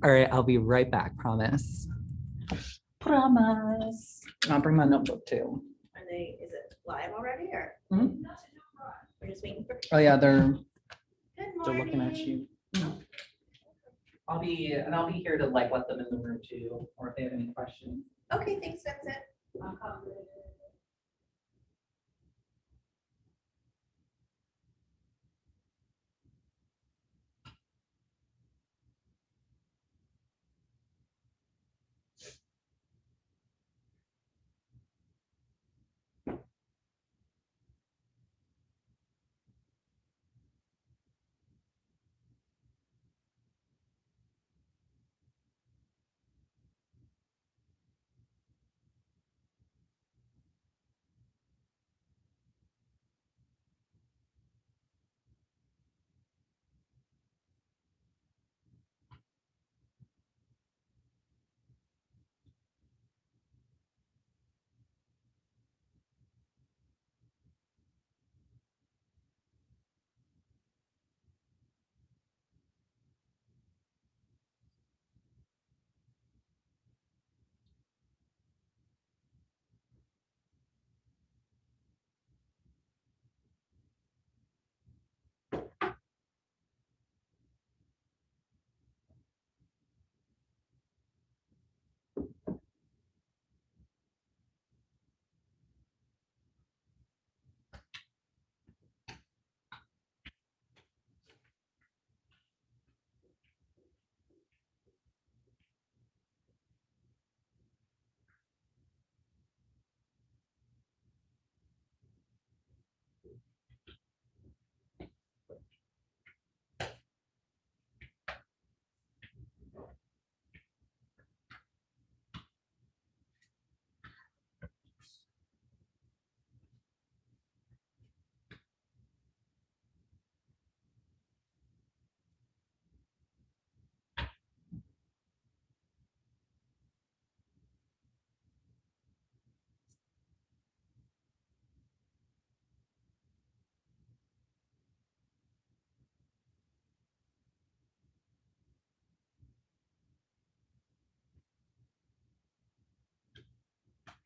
All right, I'll be right back, promise. Promise. I'll bring my notebook too. Is it live already or? Mhm. We're just waiting for. Oh yeah, they're Good looking at morning. you. I'll be here to like let them in the room too, or if they have any questions. Okay, thanks, Vincent.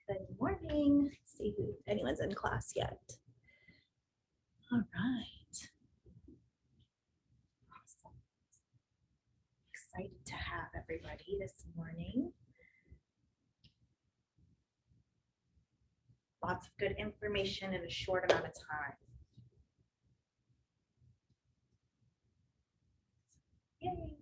Good morning. See if anyone's in class yet. All right. Awesome. Excited to have everybody this morning. Lots of good information in a short amount of time. Yay.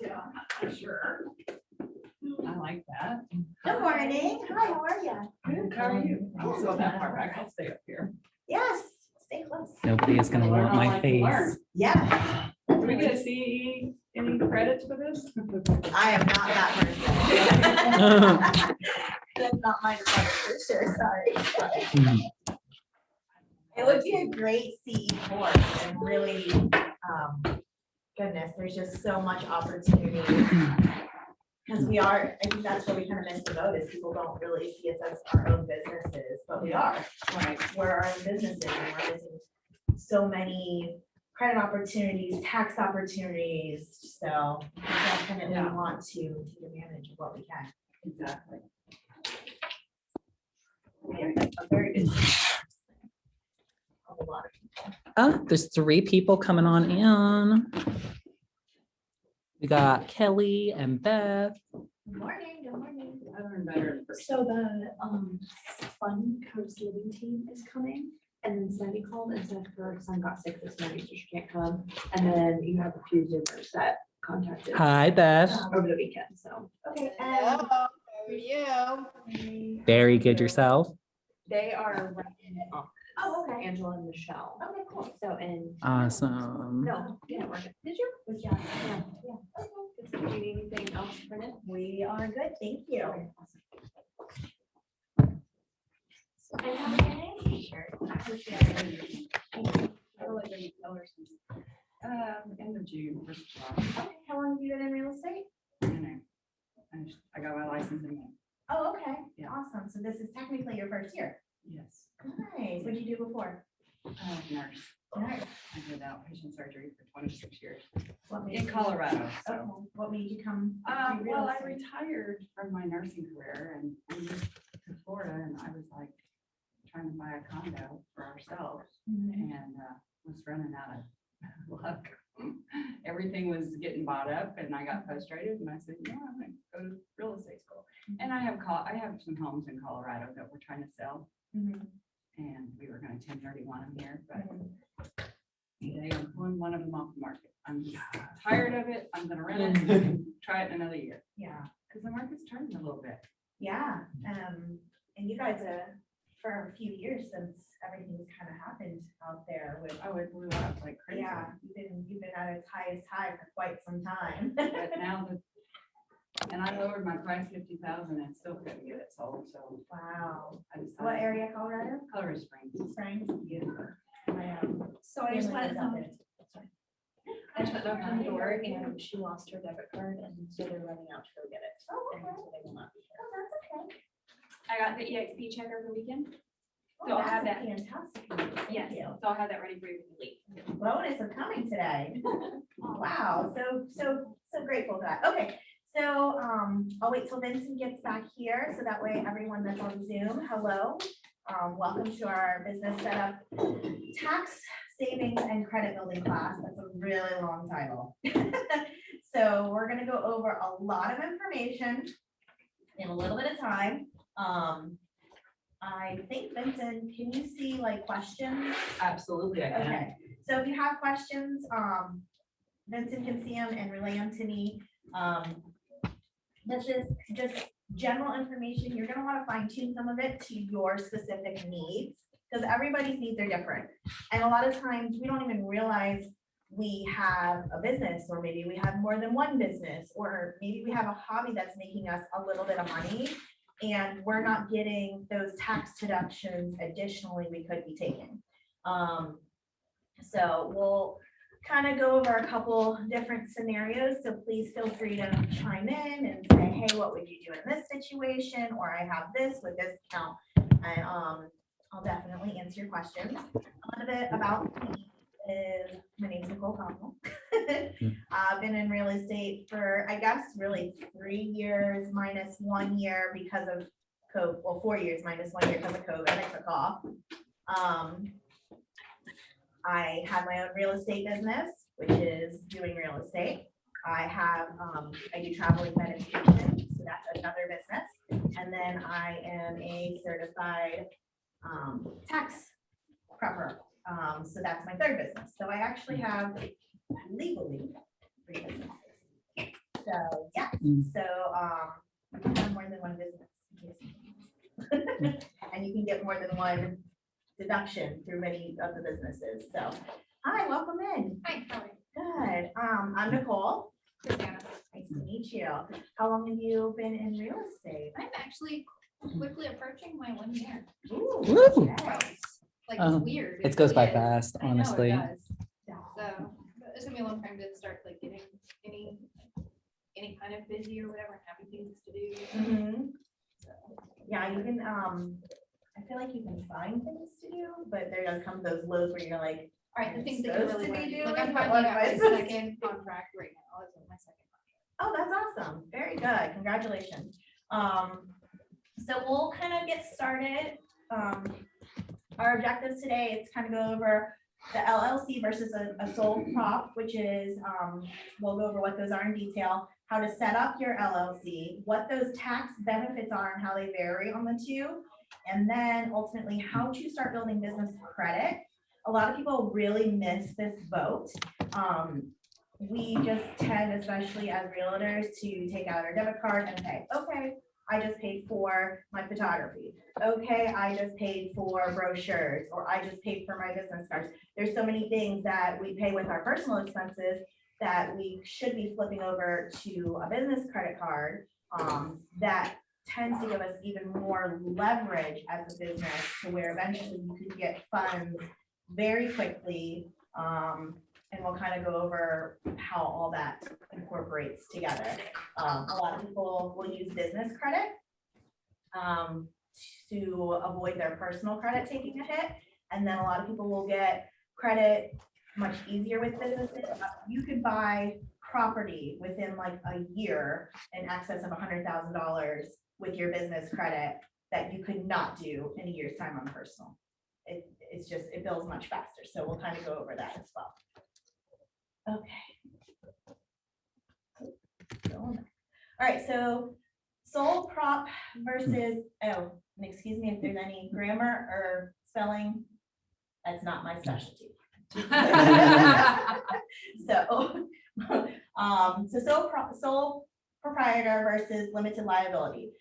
Yeah, sure. I like that. Good morning. Hi, how are you? Good, how are you? I'll go that far back, I'll stay up here. Yes, stay close. Nobody is gonna want my face. Yeah, Do we get to see any credits for this? I am not that person. That's not my department for sure, sorry. It would be a great CE course and really, goodness, there's just so much opportunity. Because we are, I think that's where we kind of miss the boat is people don't really see us as our own businesses, but we are. Right. We're our own businesses and we're missing so many credit opportunities, tax opportunities. So we definitely Yeah. want to take advantage of what we can. Exactly. We have a very good. A lot of people. There's 3 people coming on in. We got Kelly and Beth. Good morning, good morning. I learned better in person. So the fun coast living team is coming, and then Sandy called and said her son got sick this morning, so she can't come. And then you have a few Zoomers that contacted Hi, Beth. over the weekend, so. Okay, you? Very good yourself. They are running off, Oh, okay. Angela and Michelle. Okay, cool. So, and. Awesome. No, you didn't work it. Did you? Good job. Yeah. Do you need anything else printed? We are good, thank you. I have a name t-shirt. End of June, first of July. Okay, how long have you been in real estate? I got my license in May. Oh, okay, Yeah. awesome. So this is technically your first year. Yes. Nice. What did you do before? Nurse. Nice. I did outpatient surgery for 26 years What made in you- Colorado. Okay, So, what made you come? do real well, I estate? retired from my nursing career and we moved to Florida and I was like trying to buy a condo for ourselves Mhm. and was running out of luck. Everything was getting bought up and I got frustrated and I said, yeah, I'm gonna go to real estate school. And I have some homes in Colorado that we're trying to sell Mhm. and we were gonna 1031 them here, but Mhm. today I'm pulling one of them off the market. I'm just tired of it. I'm gonna rent it, and try it in another year Yeah, because the market's turning a little bit. yeah. And you guys, for a few years since everything's kind of happened out there with, Oh, it blew up like crazy. yeah, you've been at its highest high for quite some time. But now and I lowered my price 50,000 and still couldn't get it sold, so Wow. I decided. What area, Colorado? Colorado Springs. Springs? Beautiful. My, So I just family went, lives out there. I just went knocked on the door and she lost her debit card and so they're running out to go get it. Oh, And okay. so they will not be here. Oh, that's okay. I got the EXP check over the weekend. Oh, So I'll that's have a that. fantastic news. Thank Yes, you. so I'll have that ready for you to leave. Bonus of coming today. Wow, so grateful for that. Okay, so I'll wait till Vincent gets back here, so that way everyone that's on Zoom, hello. Welcome to our business setup, tax savings and credit building class. That's a really long title. So we're gonna go over a lot of information in a little bit of time. I think Vincent, can you see like questions? Absolutely, I can. Okay, so if you have questions, Vincent can see them and relay them to me. This is just general information. You're gonna wanna fine tune some of it to your specific needs, because everybody's needs are different. And a lot of times, we don't even realize we have a business, or maybe we have more than one business, or maybe we have a hobby that's making us a little bit of money, and we're not getting those tax deductions additionally we could be taking. So we'll kind of go over a couple different scenarios, so please feel free to chime in and say, hey, what would you do in this situation? Or I have this with this account, and I'll definitely answer your questions. A little bit about me is, my name's Nicole Comenole. I've been in real estate for, I guess, really 3 years minus 1 year because of COVID, well, 4 years minus 1 year because of COVID, I took off. I have my own real estate business, which is doing real estate. I have, I do travel event education, so that's another business. And then I am a certified tax prepper. So that's my third business. So I actually have legally 3 businesses. So, yeah, so you can have more than one business. And you can get more than one deduction through many of the businesses. So, hi, welcome in. Hi, how are you? Good. I'm Nicole. Christiana. Nice to meet you. How long have you been in real estate? I'm actually quickly approaching my 1 year. Ooh, Woo. okay. Like, Oh, it's weird. It goes by really is. fast, I know it honestly. does. So, but it's gonna be a long time to start like getting any kind of busy or whatever, having things to do. Mhm. So, Yeah, you can, I feel like you can find things to do, but there does come those lows where you're like, all right, the I'm things that you supposed really to want be to do. Like, doing, I'm but talking what about am I my supposed to second contract right now. This is my second contract. oh, that's awesome. Very good. Congratulations. So we'll kind of get started. Our objectives today is kind of go over the LLC versus a sole prop, which is, we'll go over what those are in detail, how to set up your LLC, what those tax benefits are and how they vary on the two, and then ultimately how to start building business credit. A lot of people really miss this boat. We just tend, especially as realtors, to take out our debit card and say, okay, I just paid for my photography. Okay, I just paid for brochures, or I just paid for my business cards. There's so many things that we pay with our personal expenses that we should be flipping over to a business credit card. That tends to give us even more leverage as a business to where eventually you could get funds very quickly. And we'll kind of go over how all that incorporates together. A lot of people will use business credit to avoid their personal credit taking a hit. And then a lot of people will get credit much easier with businesses. You could buy property within like a year in excess of $100,000 with your business credit that you could not do in a year's time on personal. It's just, it builds much faster. So we'll kind of go over that as well. Okay. All right, so sole prop versus, oh, and excuse me if there's any grammar or spelling, that's not my specialty. So, sole proprietor versus limited liability.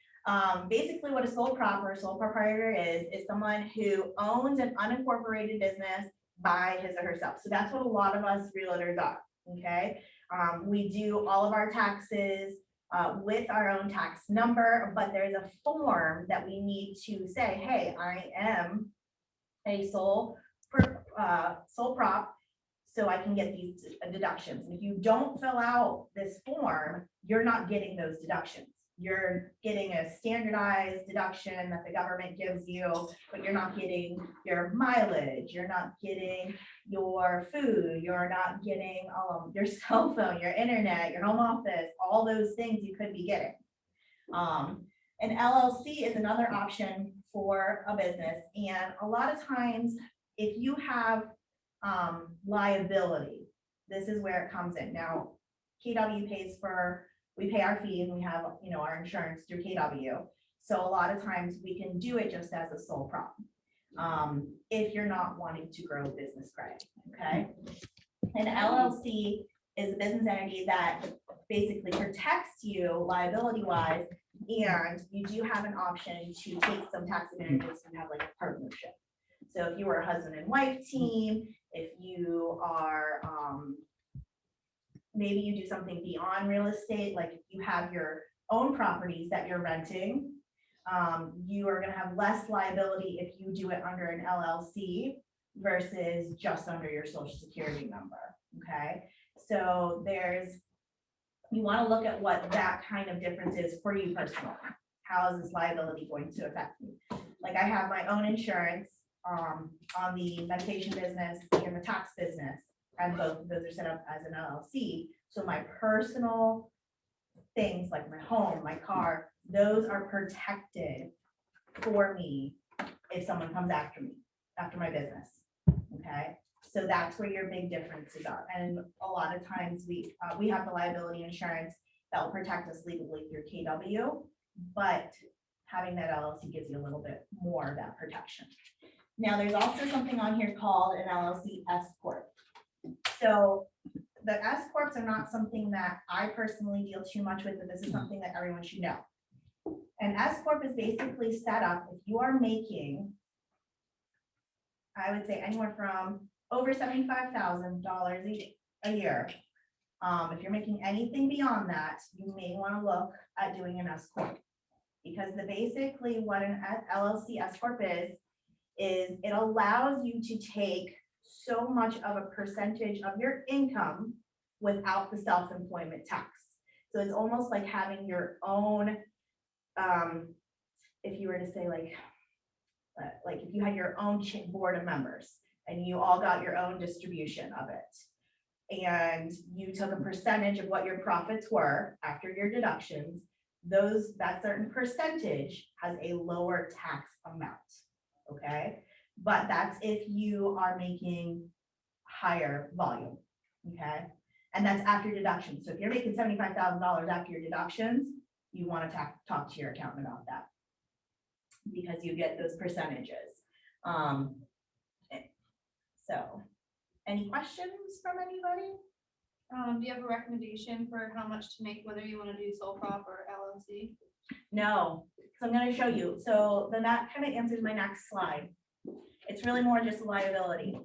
Basically what a sole prop or sole proprietor is someone who owns an unincorporated business by his or herself. So that's what a lot of us realtors are, okay? We do all of our taxes with our own tax number, but there's a form that we need to say, hey, I am a sole prop, so I can get these deductions. And if you don't fill out this form, you're not getting those deductions. You're getting a standardized deduction that the government gives you, but you're not getting your mileage, you're not getting your food, you're not getting your cell phone, your internet, your home office, all those things you could be getting. An LLC is another option for a business. And a lot of times, if you have liability, this is where it comes in. Now, KW pays for, we pay our fee and we have, our insurance through KW. So a lot of times we can do it just as a sole prop. If you're not wanting to grow business credit, okay? An LLC is a business entity that basically protects you liability wise, and you do have an option to take some tax advantages and have like a partnership. So if you were a husband and wife team, if you are, maybe you do something beyond real estate, like if you have your own properties that you're renting, you are gonna have less liability if you do it under an LLC versus just under your social security number, okay? So you wanna look at what that kind of difference is for you personally. How is this liability going to affect me? Like I have my own insurance on the medication business and the tax business, and both of those are set up as an LLC. So my personal things like my home, my car, those are protected for me if someone comes after me, after my business, okay? So that's where your big differences are. And a lot of times we have the liability insurance that will protect us legally through KW, but having that LLC gives you a little bit more of that protection. Now, there's also something on here called an LLC S Corp. So the S Corps are not something that I personally deal too much with, but this is something that everyone should know. An S Corp is basically set up if you are making, I would say anywhere from over $75,000 a year. If you're making anything beyond that, you may want to look at doing an S Corp. Because basically what an LLC S Corp is it allows you to take so much of a percentage of your income without the self-employment tax. So it's almost like having your own, if you were to say like if you had your own board of members and you all got your own distribution of it, and you took a percentage of what your profits were after your deductions, that certain percentage has a lower tax amount. Okay, but that's if you are making higher volume, okay? And that's after deductions. So if you're making $75,000 after your deductions, you want to talk to your accountant about that because you get those percentages. So any questions from anybody? Do you have a recommendation for how much to make, whether you want to do sole prop or LLC? No, so I'm gonna show you. So then that kind of answers my next slide. It's really more just liability.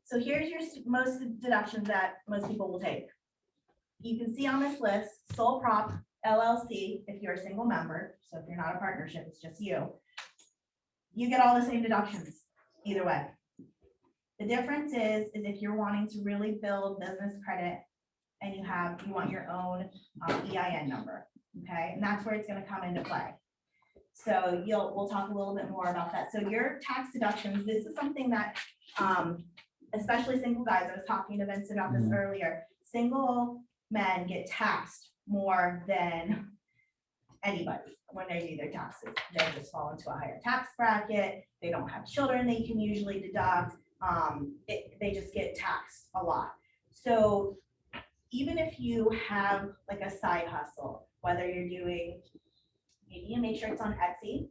So here's your most deductions that most people will take. You can see on this list, sole prop LLC, if you're a single member, so if you're not a partnership, it's just you. You get all the same deductions either way. The difference is if you're wanting to really build business credit and you want your own EIN number, okay? And that's where it's gonna come into play. So we'll talk a little bit more about that. So your tax deductions, this is something that, especially single guys, I was talking to Vince about this earlier. Single men get taxed more than anybody when they do their taxes. They just fall into a higher tax bracket. They don't have children they can usually deduct. They just get taxed a lot. So even if you have like a side hustle, whether you're doing, maybe you make sure it's on Etsy,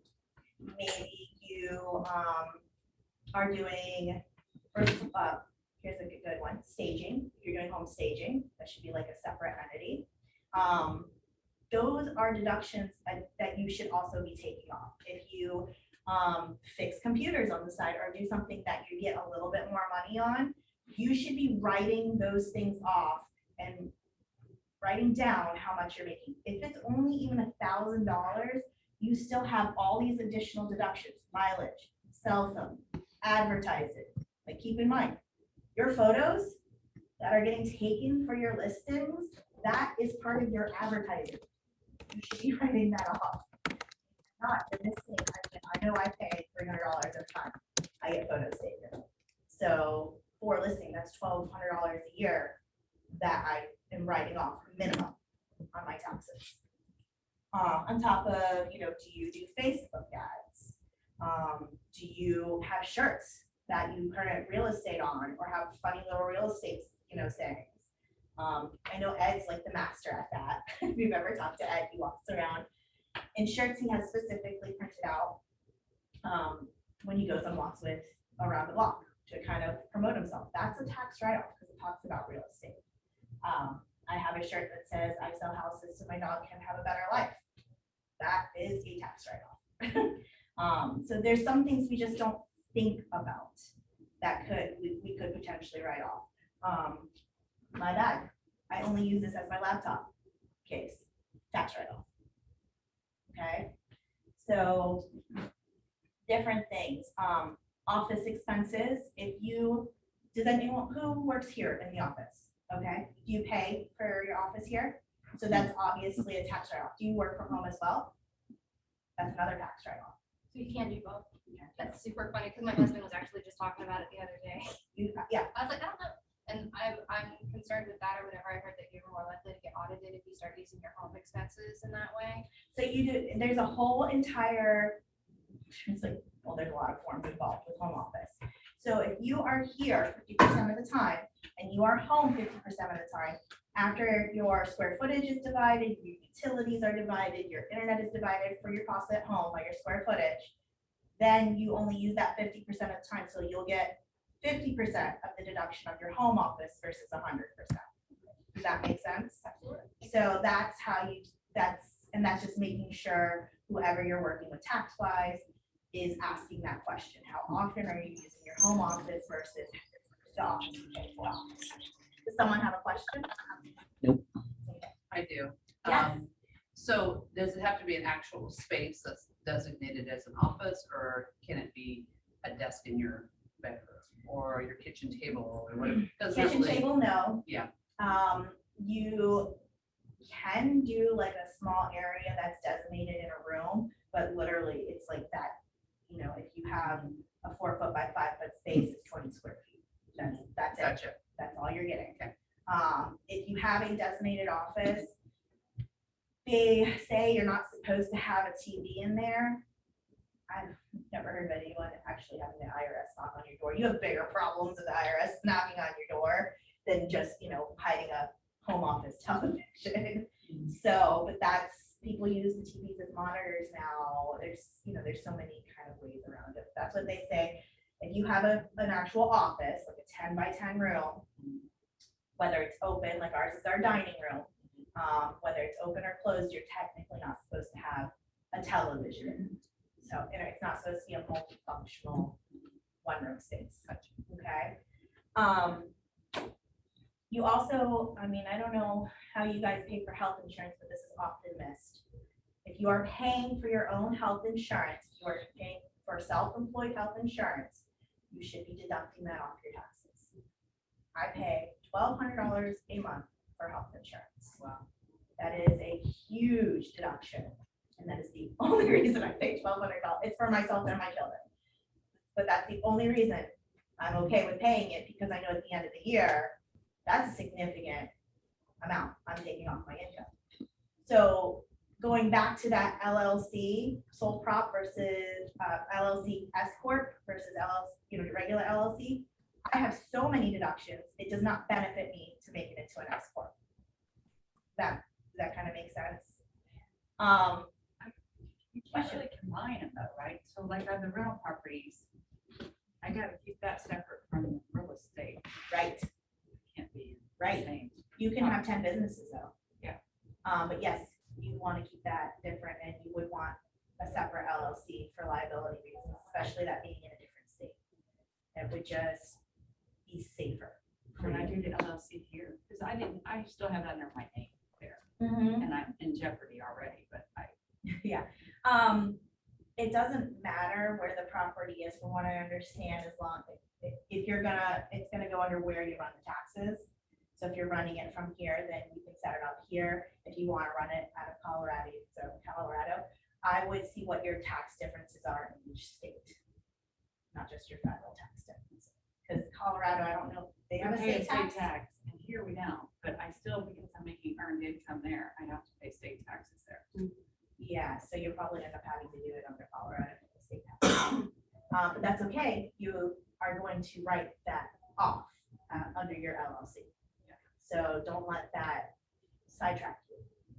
maybe you are doing, or here's a good one, staging. If you're doing home staging, that should be like a separate entity. Those are deductions that you should also be taking off. If you fix computers on the side or do something that you get a little bit more money on, you should be writing those things off and writing down how much you're making. If it's only even $1,000, you still have all these additional deductions: mileage, cell phone, advertising. Like, keep in mind, your photos that are getting taken for your listings, that is part of your advertising. You should be writing that off. Not in this thing, I know I pay $300 a time. I get photos taken. So for a listing, that's $1,200 a year that I am writing off minimum on my taxes. On top of, do you do Facebook ads? Do you have shirts that you current real estate on, or have funny little real estate, sayings? I know Ed's like the master at that. If you've ever talked to Ed, he walks around in shirts he has specifically printed out when he goes and walks with around the block to kind of promote himself. That's a tax write-off because it talks about real estate. I have a shirt that says, "I sell houses so my dog can have a better life." That is a tax write-off. So there's some things we just don't think about that we could potentially write off. My bag, I only use this as my laptop case, tax write-off. Okay, so different things. Office expenses. Does anyone who works here in the office? Okay, do you pay for your office here? So that's obviously a tax write-off. Do you work from home as well? That's another tax write-off. So you can do both. That's super funny because my husband was actually just talking about it the other day. Yeah, I was like, I don't know. And I'm concerned with that, or whenever I heard that you're more likely to get audited if you start using your home expenses in that way. so you do, there's a whole entire, it's like, well, there's a lot of forms involved with home office. So if you are here 50% of the time and you are home 50% of the time, after your square footage is divided, your utilities are divided, your internet is divided for your costs at home by your square footage, then you only use that 50% of the time. So you'll get 50% of the deduction of your home office versus 100%. Does that make sense? Absolutely. So that's how that's just making sure whoever you're working with tax wise is asking that question. How often are you using your home office versus the office you pay for? Does someone have a question? Nope. I do. Yes. So does it have to be an actual space that's designated as an office, or can it be a desk in your bedroom or your kitchen table or whatever? 'Cause Kitchen really- table, no. Yeah. You can do like a small area that's designated in a room, but literally it's like that, if you have a 4 foot by 5 foot space, it's 20 square feet. That's it. Gotcha. That's all you're getting. Okay. If you have a designated office, they say you're not supposed to have a TV in there. I've never heard of anyone actually having the IRS knock on your door. You have bigger problems with the IRS knocking on your door than just, hiding a home office television. So, but people use the TVs as monitors now. There's so many kind of ways around it. That's what they say. If you have an actual office, like a 10 by 10 room, whether it's open, like ours is our dining room, whether it's open or closed, you're technically not supposed to have a television. So, and it's not supposed to be a multifunctional one-room space, okay? You also, I mean, I don't know how you guys pay for health insurance, but this is often missed. If you are paying for your own health insurance, you are paying for self-employed health insurance, you should be deducting that off your taxes. I pay $1,200 a month for health insurance. Wow. That is a huge deduction. And that is the only reason I pay $1,200. It's for myself and my children. But that's the only reason I'm okay with paying it, because I know at the end of the year, that's a significant amount I'm taking off my income. So going back to that LLC, sole prop versus LLC S Corp versus LLC, regular LLC, I have so many deductions, it does not benefit me to make it into an S Corp. Does that kind of make sense? You can't really combine them though, right? So like on the rental properties, I gotta keep that separate from real estate. Right, Can't be the right. same. You can have 10 businesses though. Yeah. But yes, you want to keep that different, and you would want a separate LLC for liability reasons, especially that being in a different state. It would just be safer. When I do the LLC here, because I still have that under my name there, Mhm. and I'm in jeopardy already, but Yeah, it doesn't matter where the property is, from what I understand, as long, if you're gonna, it's gonna go under where you run the taxes. So if you're running it from here, then you can set it up here. If you wanna run it out of Colorado, I would see what your tax differences are in each state, not just your federal tax difference. Because Colorado, I don't know, they have a we pay state tax. and here we don't, but I still, because I'm making earned income there, I have to pay state taxes there. Yeah, so you'll probably end up having to do it under Colorado state tax. But that's okay. You are going to write that off under your LLC. So don't let that sidetrack you,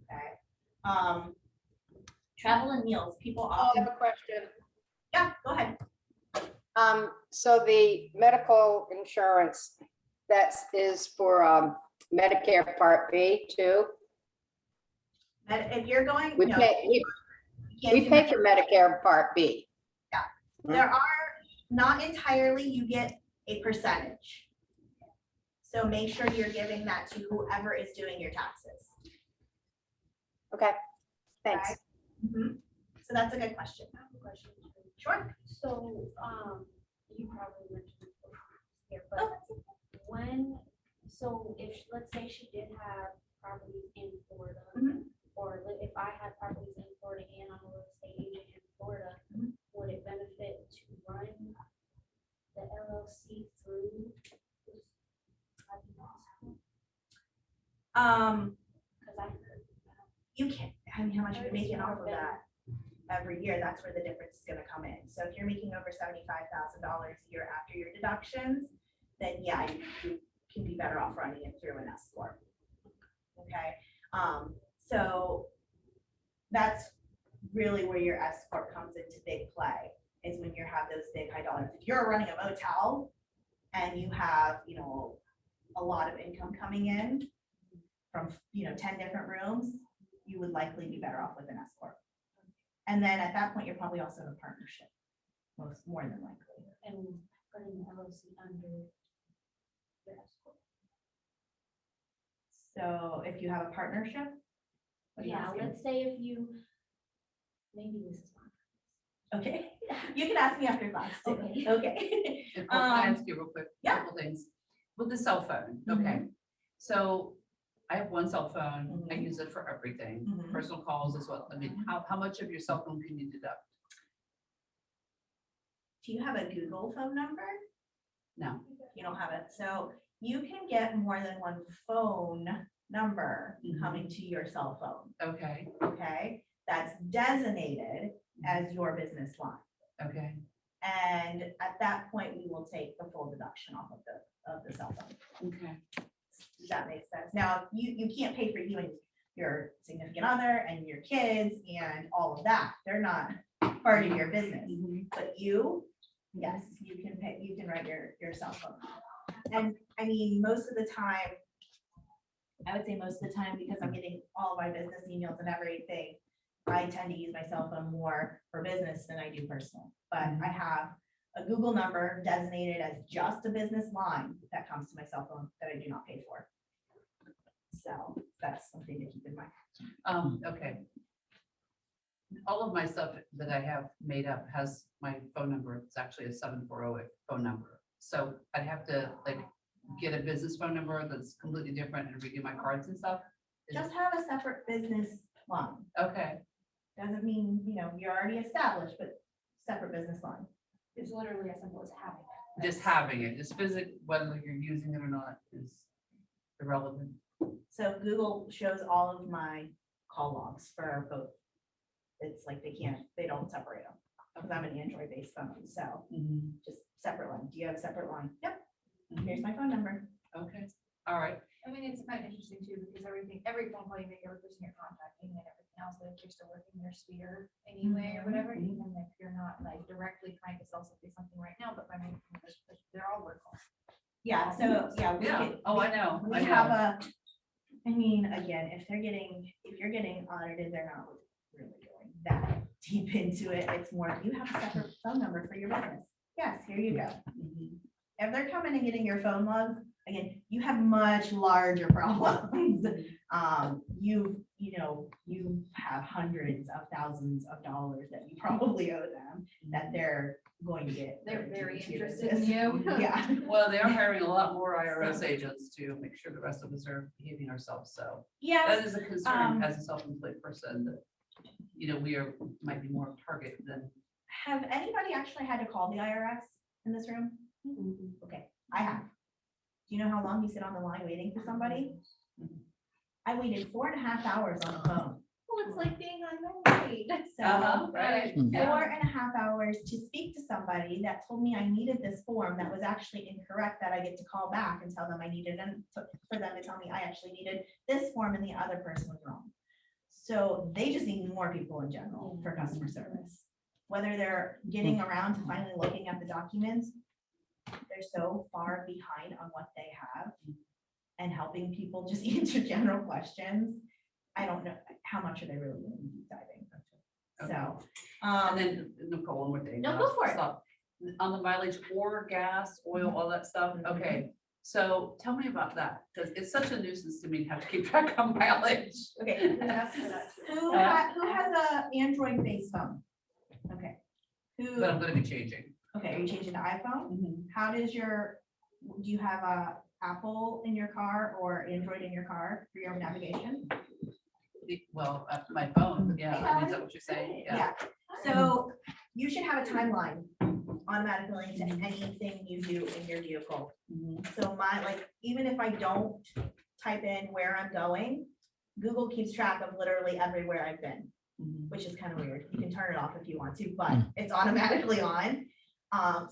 okay? Travel and meals, people I often, have a question. yeah, go ahead. So the medical insurance, that is for Medicare Part B too? And if you're going, We no, pay, you can't we do pay that. for Medicare Part B. There are, not entirely, you get a percentage. So make sure you're giving that to whoever is doing your taxes. Okay, thanks. Okay? Mhm. So that's a good question. I have a question. Sure. So, you probably mentioned it before here, Oh, but when, so if, let's say she did have properties in Florida, Mhm. or if I had properties in Florida and I'm a real estate agent in Florida, Mhm. would it benefit to run the LLC through this? Because I heard. You can't, I mean, how much are you making off of that every year? That's where the difference is gonna come in. So if you're making over $75,000 a year after your deductions, then yeah, you can be better off running it through an S Corp. Okay, so that's really where your S Corp comes into big play, is when you have those big high dollars. If you're running a motel and you have, a lot of income coming in from, 10 different rooms, you would likely be better off with an S Corp. And then at that point, you're probably also in a partnership, more than likely. And putting the LLC under the S corp. So if you have a partnership. what are you Yeah, asking? let's say if you, maybe this is fine. Okay, you can ask me after class too. Okay. Okay. Can I ask you real quick? yeah. Couple things. With the cell phone, okay? So I have one cell phone. I Mhm. use it for everything, Mhm. personal calls as well. I mean, how much of your cell phone can you deduct? Do you have a Google phone number? No. You don't have it. So you can get more than one phone number coming to your cell phone, Okay, okay? That's designated as your business line. okay, And at that point, we will take the full deduction off of the cell phone. okay. Does that make sense? Now, you can't pay for you and your significant other and your kids and all of that. They're not part of your business. But you, yes, you can pay, you can write your cell phone. And I mean, most of the time, I would say most of the time, because I'm getting all of my business emails and everything, I tend to use my cell phone more for business than I do personal. But I have a Google number designated as just a business line that comes to my cell phone that I do not pay for. So that's something to keep in mind. Okay. All of my stuff that I have made up has my phone number. It's actually a 740 phone number. So I'd have to like get a business phone number that's completely different and redo my cards and stuff. Just have a separate business line. Okay, Doesn't mean, you're already established, but separate business line. It's literally as simple as having it. just having it, just physical, whether you're using it or not is irrelevant. So Google shows all of my call logs for both. It's like they don't separate them. Because I'm an Android-based phone, so just separate line. Do you have a separate line? Yep. Here's my phone number. Okay, all right. I mean, it's kind of interesting too, because every phone call you make, every person you're contacting and everything else, like you're still working your sphere anyway or whatever, even if you're not like directly trying to sell something right now, but by making this, they're all work calls. Yeah, so, yeah. we Yeah, could- oh, I know. We have again, if you're getting audited, they're not really going that deep into it. It's more, you have a separate phone number for your business. Yes, here you go. If they're coming and getting your phone logs, again, you have much larger problems. You have hundreds of thousands of dollars that you probably owe them that they're going to get. They're very into your interested in business. you. Yeah. Well, they are hiring a lot more IRS agents to make sure the rest of us are behaving ourselves, so. Yes. That is a concern as a self-employed person that, might be more of a target than. Have anybody actually had to call the IRS in this room? Okay, I have. Do you know how long you sit on the line waiting for somebody? I waited 4.5 hours on the phone. Well, it's like being unmarried. So Right. 4.5 hours to speak to somebody that told me I needed this form that was actually incorrect, that I get to call back and tell them I needed, and for them to tell me I actually needed this form and the other person was wrong. So they just need more people in general for customer service. Whether they're getting around to finally looking at the documents, they're so far behind on what they have and helping people just answer general questions. I don't know how much are they really doing deep diving. So, And then Nicole, one more thing. No, go for it. Stop. On the mileage or gas, oil, all that stuff. Okay, so tell me about that, because it's such a nuisance to me to have to keep track of mileage. okay, who has a Android-based phone? Okay. But I'm gonna be changing. Okay, are you changing to iPhone? How does do you have a Apple in your car or Android in your car for your navigation? Well, my phone, yeah, is that what you're saying? Yeah, so you should have a timeline automatically into anything you do in your vehicle. So even if I don't type in where I'm going, Google keeps track of literally everywhere I've been, which is kind of weird. You can turn it off if you want to, but it's automatically on.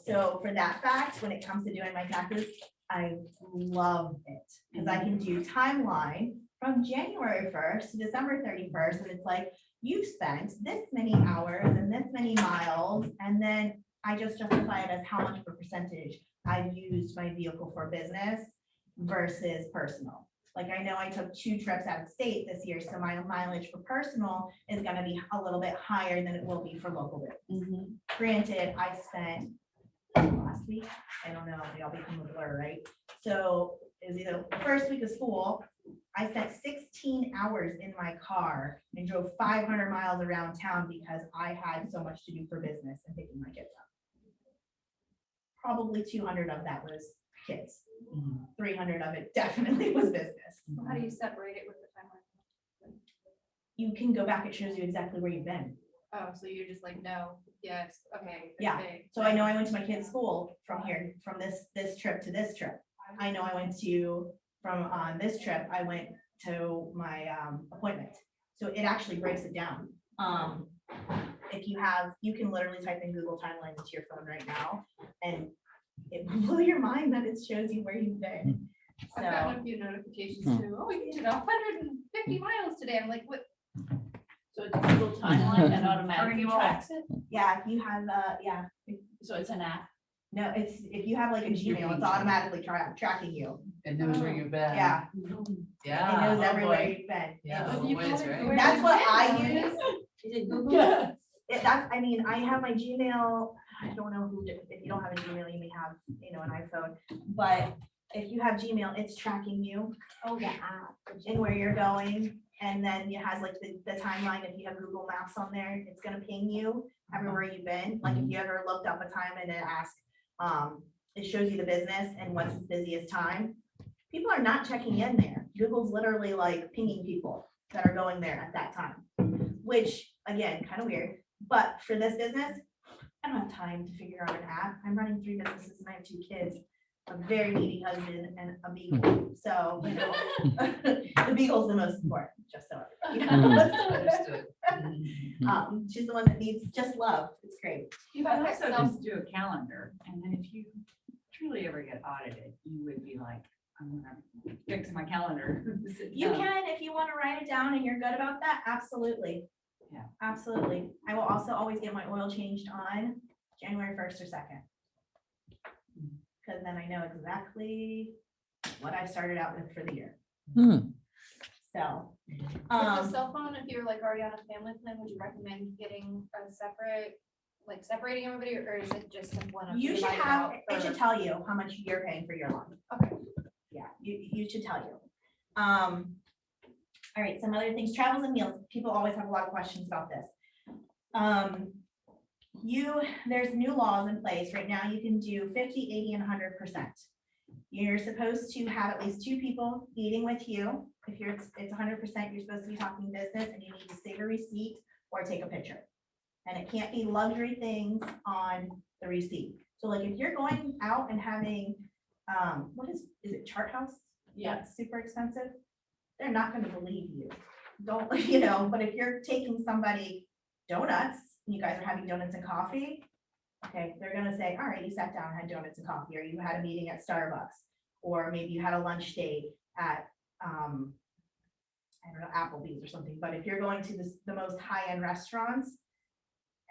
So for that fact, when it comes to doing my taxes, I love it because I can do timeline from January 1st to December 31st. And it's like, you've spent this many hours and this many miles. And then I just justify it as how much of a percentage I've used my vehicle for business versus personal. Like I know I took 2 trips out of state this year, so my mileage for personal is gonna be a little bit higher than it will be for local business. Granted, I spent last week, I don't know, they all become a blur, right? So it was either the first week of school, I spent 16 hours in my car and drove 500 miles around town because I had so much to do for business and picking my kids up. Probably 200 of that was kids. 300 of it definitely was business. How do you separate it with the timeline? You can go back, it shows you exactly where you've been. Oh, so you're just like, no, yes, okay. Yeah, okay. So I know I went to my kid's school from here, from this trip to this trip. I know I went to, from on this trip, I went to my appointment. So it actually breaks it down. If you can literally type in Google Timeline into your phone right now, and it will blow your mind that it shows you where you've been. I've So, gotten a few notifications too. Oh, you did 150 miles today. I'm like, what? So it's a Google timeline that automatically you off. tracks it? yeah, if you have, So it's an app? no, if you have like a Gmail, it's automatically tracking you. It knows where you've been. Yeah, Yeah. it knows oh everywhere boy. you've been. Yeah, It's- oh boy, it's very- That's what I use Is it Google? That's, I mean, I have my Gmail, I don't know who, if you don't have a Gmail, you may have, an iPhone, but if you have Gmail, it's tracking you Oh, the app. and where you're going. And then it has like the timeline, if you have Google Maps on there, it's gonna ping you everywhere you've been. Like if you ever looked up a time and it asks, it shows you the business and what's its busiest time. People are not checking in there. Google's literally like pinging people that are going there at that time, which again, kind of weird. But for this business, I don't have time to figure out an app. I'm running 3 businesses and I have 2 kids, a very needy husband and a beagle. So, the beagle's the most important, just so. Understood. She's the one that needs just love. It's great. You could Okay, also so- just do a calendar, and then if you truly ever get audited, you would be like, I'm gonna fix my calendar. Sit You down. can, if you want to write it down and you're good about that, absolutely. Yeah. Absolutely. I will also always get my oil changed on January 1st or 2nd. Because then I know exactly what I started out with for the year. So, With the cell phone, if you're like already on a family plan, would you recommend getting a separate, like separating everybody, or is it just simple enough? to you should divide it have, out it should for- tell you how much you're paying for your line. Okay. Yeah, you should tell you. All right, some other things, travels and meals. People always have a lot of questions about this. There's new laws in place. Right now you can do 50, 80, and 100%. You're supposed to have at least 2 people eating with you. If it's 100%, you're supposed to be talking business and you need to save a receipt or take a picture. And it can't be luxury things on the receipt. So like if you're going out and having, is it Chart House? Yeah. That's super expensive. They're not gonna believe you. Don't, but if you're taking somebody donuts, and you guys are having donuts and coffee, okay, they're gonna say, all right, you sat down, had donuts and coffee, or you had a meeting at Starbucks, or maybe you had a lunch date at, I don't know, Applebee's or something. But if you're going to the most high-end restaurants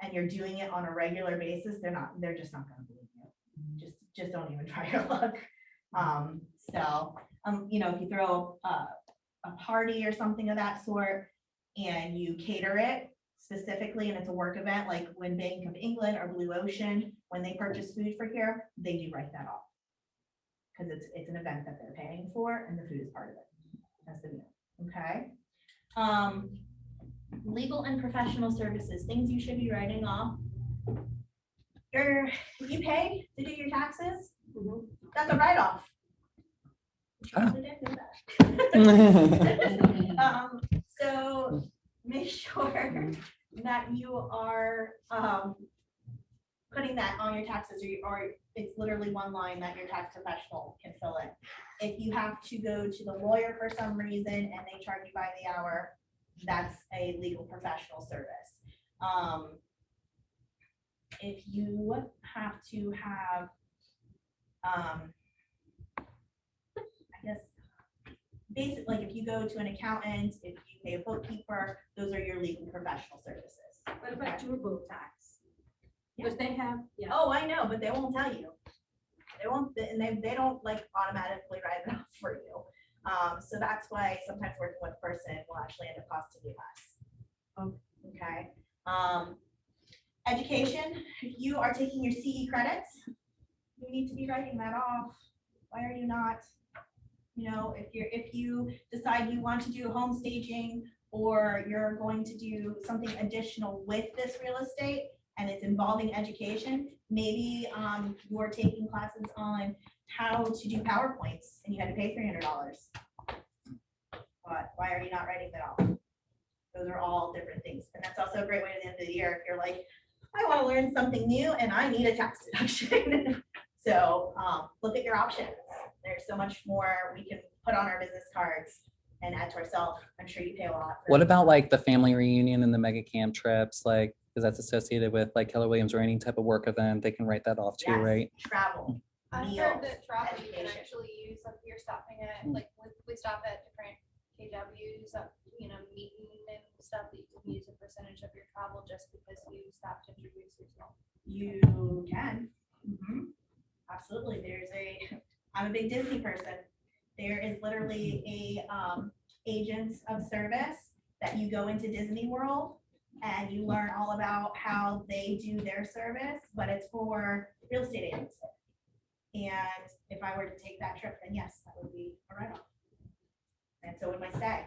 and you're doing it on a regular basis, they're just not gonna believe you. Just don't even try your luck. If you throw a party or something of that sort and you cater it specifically and it's a work event, like when Bank of England or Blue Ocean, when they purchase food for here, they do write that off. Because it's an event that they're paying for and the food is part of it. That's the meal, okay? Legal and professional services, things you should be writing off. You pay to do your taxes, that's a write-off. Ah. I didn't know that. So make sure that you are putting that on your taxes, or it's literally one line that your tax professional can fill in. If you have to go to the lawyer for some reason and they charge you by the hour, that's a legal professional service. If you have to have, I guess, basically, like if you go to an accountant, if you pay a bookkeeper, those are your legal professional services. What about turbo tax? Because they have, yeah. Oh, I know, but they won't tell you. They won't, and they don't like automatically write it off for you. So that's why sometimes working with a person will actually end up costing you less. Okay. Education, if you are taking your CE credits, you need to be writing that off. Why are you not? If you decide you want to do home staging or you're going to do something additional with this real estate and it's involving education, maybe you're taking classes on how to do PowerPoints and you had to pay $300. But why are you not writing that off? Those are all different things. And that's also a great way at the end of the year if you're like, I want to learn something new and I need a tax deduction. So look at your options. There's so much more we can put on our business cards and add to ourselves. I'm sure you pay a lot. What about like the family reunion and the mega camp trips? Like, because that's associated with like Keller Williams or any type of work event, they can write that off too, Yes, right? Travel. I've meals, heard that travel you can education. actually use, like if you're stopping at, like, we stop at different KWs, meeting and stuff, that you can use a percentage of your travel just because you stopped to introduce yourself. You can. Absolutely. I'm a big Disney person. There is literally a agents of service that you go into Disney World and you learn all about how they do their service, but it's for real estate agents. And if I were to take that trip, then yes, that would be a write-off. And so would my stay.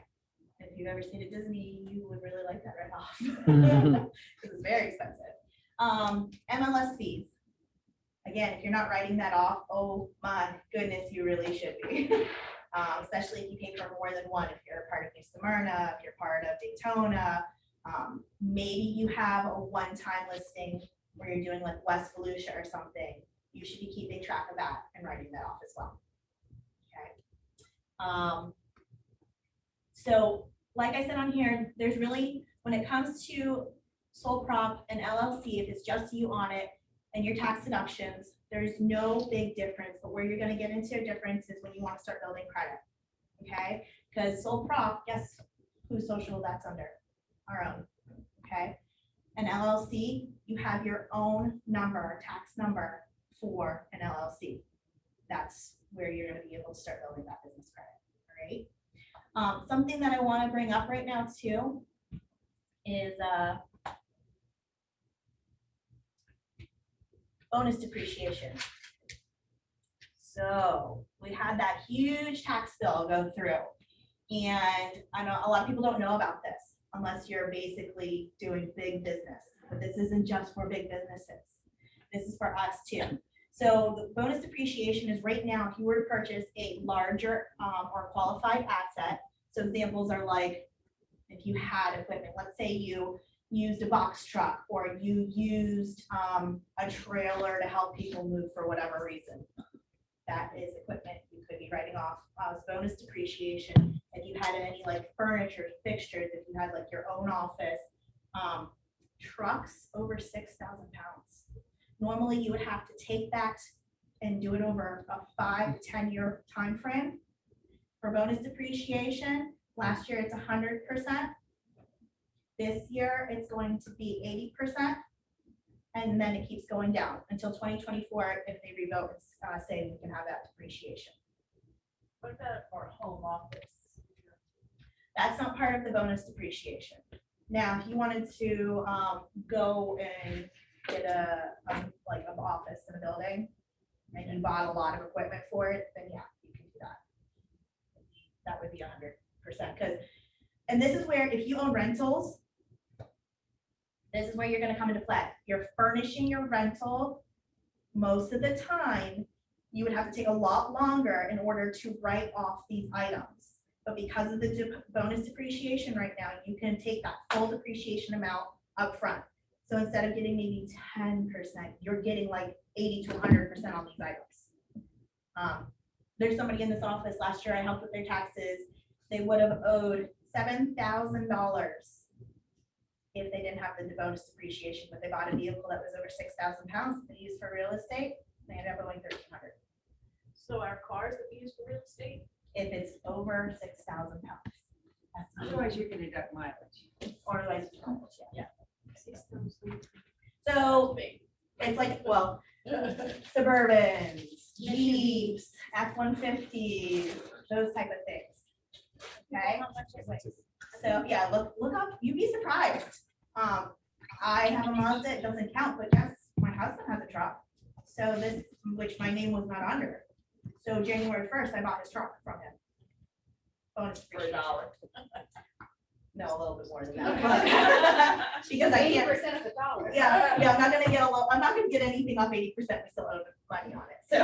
If you've ever stayed at Disney, you would really like that write-off. Because it's very expensive. MLS fees. Again, if you're not writing that off, oh my goodness, you really should be. Especially if you pay for more than one, if you're a part of New Smyrna, if you're part of Daytona, maybe you have a one-time listing where you're doing like West Volusia or something. You should be keeping track of that and writing that off as well. Okay. So like I said on here, there's really, when it comes to sole prop and LLC, if it's just you on it and your tax deductions, there's no big difference, but where you're gonna get into a difference is when you wanna start building credit, okay? Because sole prop, guess whose social that's under? Our own, okay? An LLC, you have your own number, tax number for an LLC. That's where you're gonna be able to start building that business credit, all right? Something that I wanna bring up right now too is bonus depreciation. So we had that huge tax bill go through, and I know a lot of people don't know about this unless you're basically doing big business, but this isn't just for big businesses. This is for us too. So the bonus depreciation is right now, if you were to purchase a larger or qualified asset, so examples are like, if you had equipment, let's say you used a box truck or you used a trailer to help people move for whatever reason. That is equipment you could be writing off as bonus depreciation. If you had any like furniture, fixtures, if you had like your own office, trucks over 6,000 pounds. Normally you would have to take that and do it over a 5 to 10 year time frame. For bonus depreciation, last year it's 100%. This year, it's going to be 80%, and then it keeps going down until 2024 if they revote and say we can have that depreciation. What about for home office? That's not part of the bonus depreciation. Now, if you wanted to go and get like an office in a building, and you bought a lot of equipment for it, then yeah, you can do that. That would be 100%. Because, and this is where if you own rentals, this is where you're going to come into play. You're furnishing your rental. Most of the time, you would have to take a lot longer in order to write off these items. But because of the bonus depreciation right now, you can take that full depreciation amount up front. So instead of getting maybe 10%, you're getting like 80 to 100% on these items. There's somebody in this office last year I helped with their taxes. They would have owed $7,000 if they didn't have the bonus depreciation, but they bought a vehicle that was over 6,000 pounds that they used for real estate. They ended up owing $1,300. So our cars that we use for real estate? If it's over 6,000 pounds. Otherwise, you can deduct mileage. Or otherwise, yeah. 6,000. So it's like, well, Suburbans, Jeeps, F-150s, those type of things. Okay. How much is it? So yeah, look up, you'd be surprised. I have a Mazda, it doesn't count, but yes, my husband has a truck. So this, which my name was not under. So January 1st, I bought his truck from him. Bonus For $1. No, a little bit more than that. But because I can't. 80% of the dollar. Yeah, I'm not gonna get I'm not gonna get anything up 80%, we still owe money on it, so.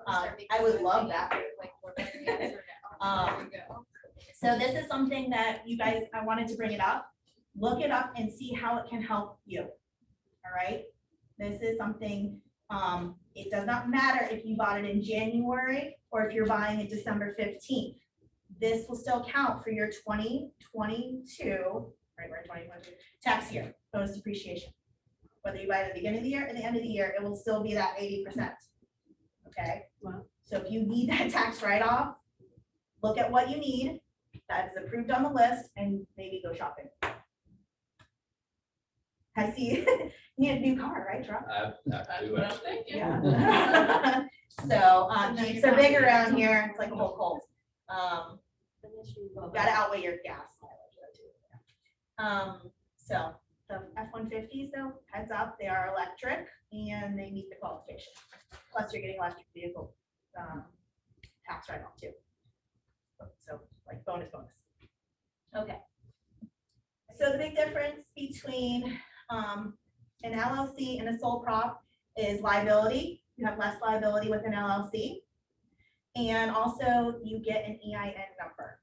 I would love that. So this is something that you guys, I wanted to bring it up. Look it up and see how it can help you. All right. This is something, it does not matter if you bought it in January or if you're buying it December 15th. This will still count for your 2022, right, we're in 2022, tax year, bonus depreciation. Whether you buy it at the beginning of the year or the end of the year, it will still be that 80%. Okay. Wow. So if you need that tax write-off, look at what you need that is approved on the list and maybe go shopping. I see you need a new car, right, truck? Yeah. So Jeeps are big around here. It's like a whole cult. Gotta outweigh your gas mileage though, too. So the F-150s though, heads up, they are electric and they meet the qualification. Plus you're getting electric vehicle tax write-off too. So like bonus. Okay. So the big difference between an LLC and a sole prop is liability. You have less liability with an LLC. And also you get an EIN number.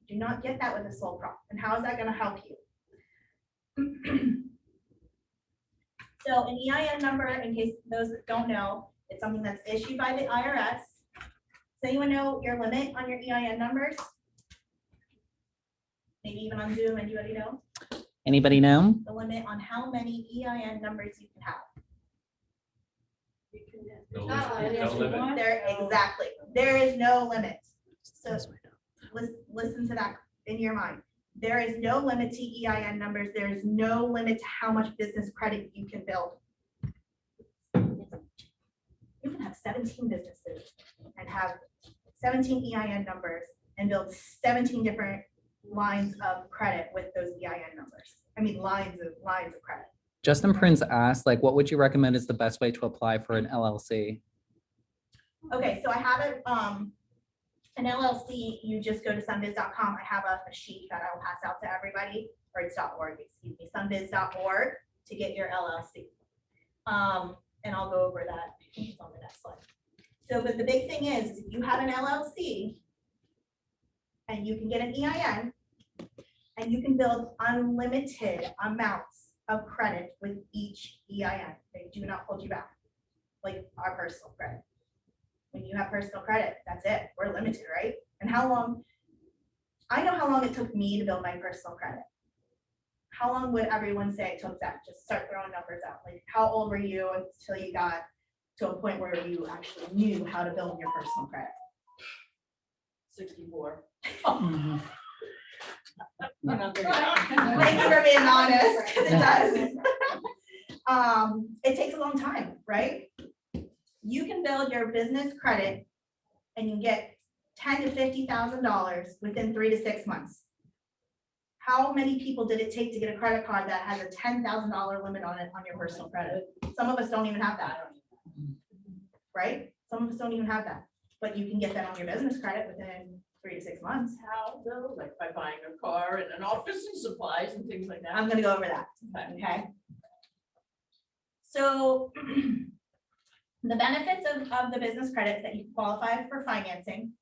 You do not get that with a sole prop. And how is that going to help you? So an EIN number, in case those that don't know, it's something that's issued by the IRS. Does anyone know your limit on your EIN numbers? Maybe even on Zoom, anybody know? Anybody know? The limit on how many EIN numbers you can have. No limit. Exactly. There is no limit. So listen to that in your mind. There is no limit to EIN numbers. There is no limit to how much business credit you can build. You can have 17 businesses and have 17 EIN numbers and build 17 different lines of credit with those EIN numbers. I mean, lines of credit. Justin Prince asked, like, what would you recommend is the best way to apply for an LLC? Okay, so I have it, an LLC, you just go to sunbiz.com. I have a sheet that I will pass out to everybody, or it's .org, excuse me, sunbiz.org to get your LLC. And I'll go over that. I think it's on the next slide. So, but the big thing is if you have an LLC and you can get an EIN and you can build unlimited amounts of credit with each EIN. They do not hold you back, like our personal credit. When you have personal credit, that's it. We're limited, right? And how long? I know how long it took me to build my personal credit. How long would everyone say it took that? Just start throwing numbers out. Like, how old were you until you got to a point where you actually knew how to build your personal credit? 64. Thank you for being honest, 'cause it does. It takes a long time, right? You can build your business credit and you get $10,000 to $50,000 within 3 to 6 months. How many people did it take to get a credit card that has a $10,000 limit on it on your personal credit? Some of us don't even have that, right? Some of us don't even have that, but you can get that on your business credit within 3 to 6 months. How though? Like by buying a car and an office and supplies and things like that? I'm gonna go over that, okay? So the benefits of the business credit is that you qualify for financing.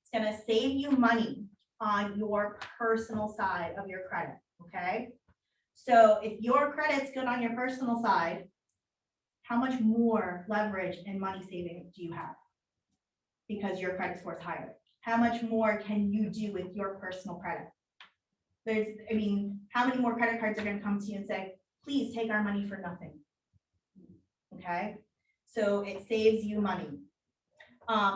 It's gonna save you money on your personal side of your credit, okay? So if your credit's good on your personal side, how much more leverage and money saving do you have? Because your credit score is higher. How much more can you do with your personal credit? I mean, how many more credit cards are gonna come to you and say, please take our money for nothing? Okay, so it saves you money.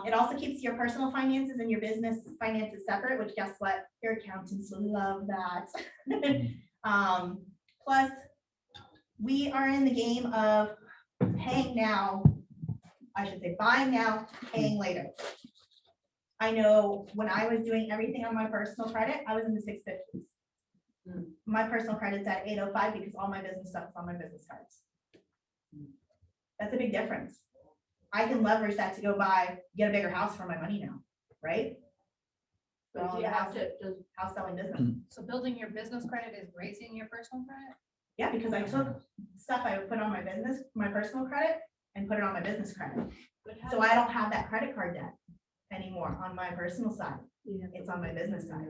It also keeps your personal finances and your business finances separate, which guess what? Your accountants will love that. Plus, we are in the game of paying now, I should say buying now, paying later. I know when I was doing everything on my personal credit, I was in the 650s. My personal credit's at 805 because all my business stuff is on my business cards. That's a big difference. I can leverage that to go get a bigger house for my money now, right? But do you have to, House selling business. so building your business credit is raising your personal credit? Yeah, because I took stuff I would put on my personal credit and put it on my business credit. So I don't have that credit card debt anymore on my personal side. It's on my business side.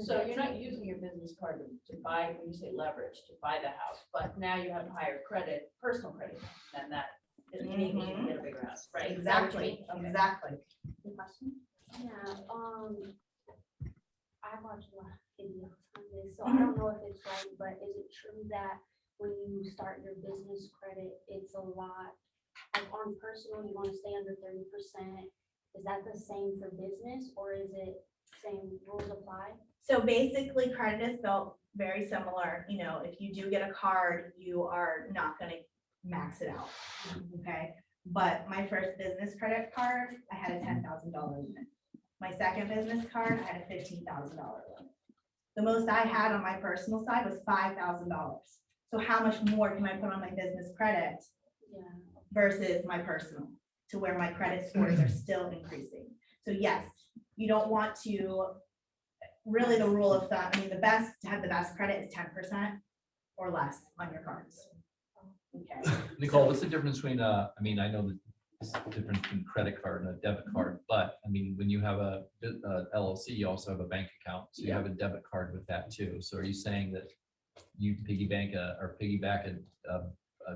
So you're not using your business card to buy, when you say leverage, to buy the house, but now you have higher credit, personal credit than that. It maybe you can get a bigger house, right? Is that what you mean? Okay. Exactly. Yeah, I watched a lot of videos on this, so I don't know if it's right, but is it true that when you start your business credit, it's a lot, like on personal, you want to stay under 30%? Is that the same for business, or is it same rules apply? So basically, credit is built very similar. You know, if you do get a card, you are not gonna max it out, okay? But my first business credit card, I had a $10,000 limit. My second business card, I had a $15,000 limit. The most I had on my personal side was $5,000. So how much more can I put on my business credit Yeah. versus my personal, to where my credit scores are still increasing? So yes, you don't want to, really the rule of thumb, I mean, the best, to have the best credit is 10% or less on your cards. Okay. Nicole, what's the difference between, I mean, I know that it's different between credit card and a debit card, but I mean, when you have a LLC, you also have a bank account, so you have a debit card with that too. So are you saying that you piggyback a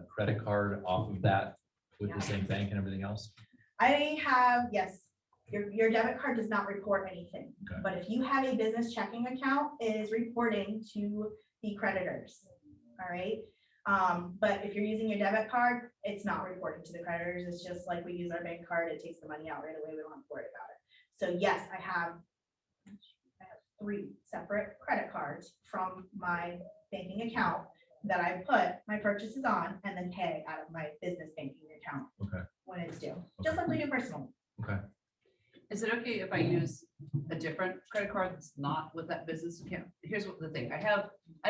credit card off of that with the same bank and everything else? I have, yes, your debit card does not report anything, Okay. but if you have a business checking account, it is reporting to the creditors. All right. But if you're using your debit card, it's not reporting to the creditors. It's just like we use our bank card, it takes the money out right away. We don't have to worry about it. So yes, I have 3 separate credit cards from my banking account that I put my purchases on and then pay out of my business banking account Okay. when it's due, just like we do personally. Okay. Is it okay if I use a different credit card that's not with that business account? Here's what the thing, I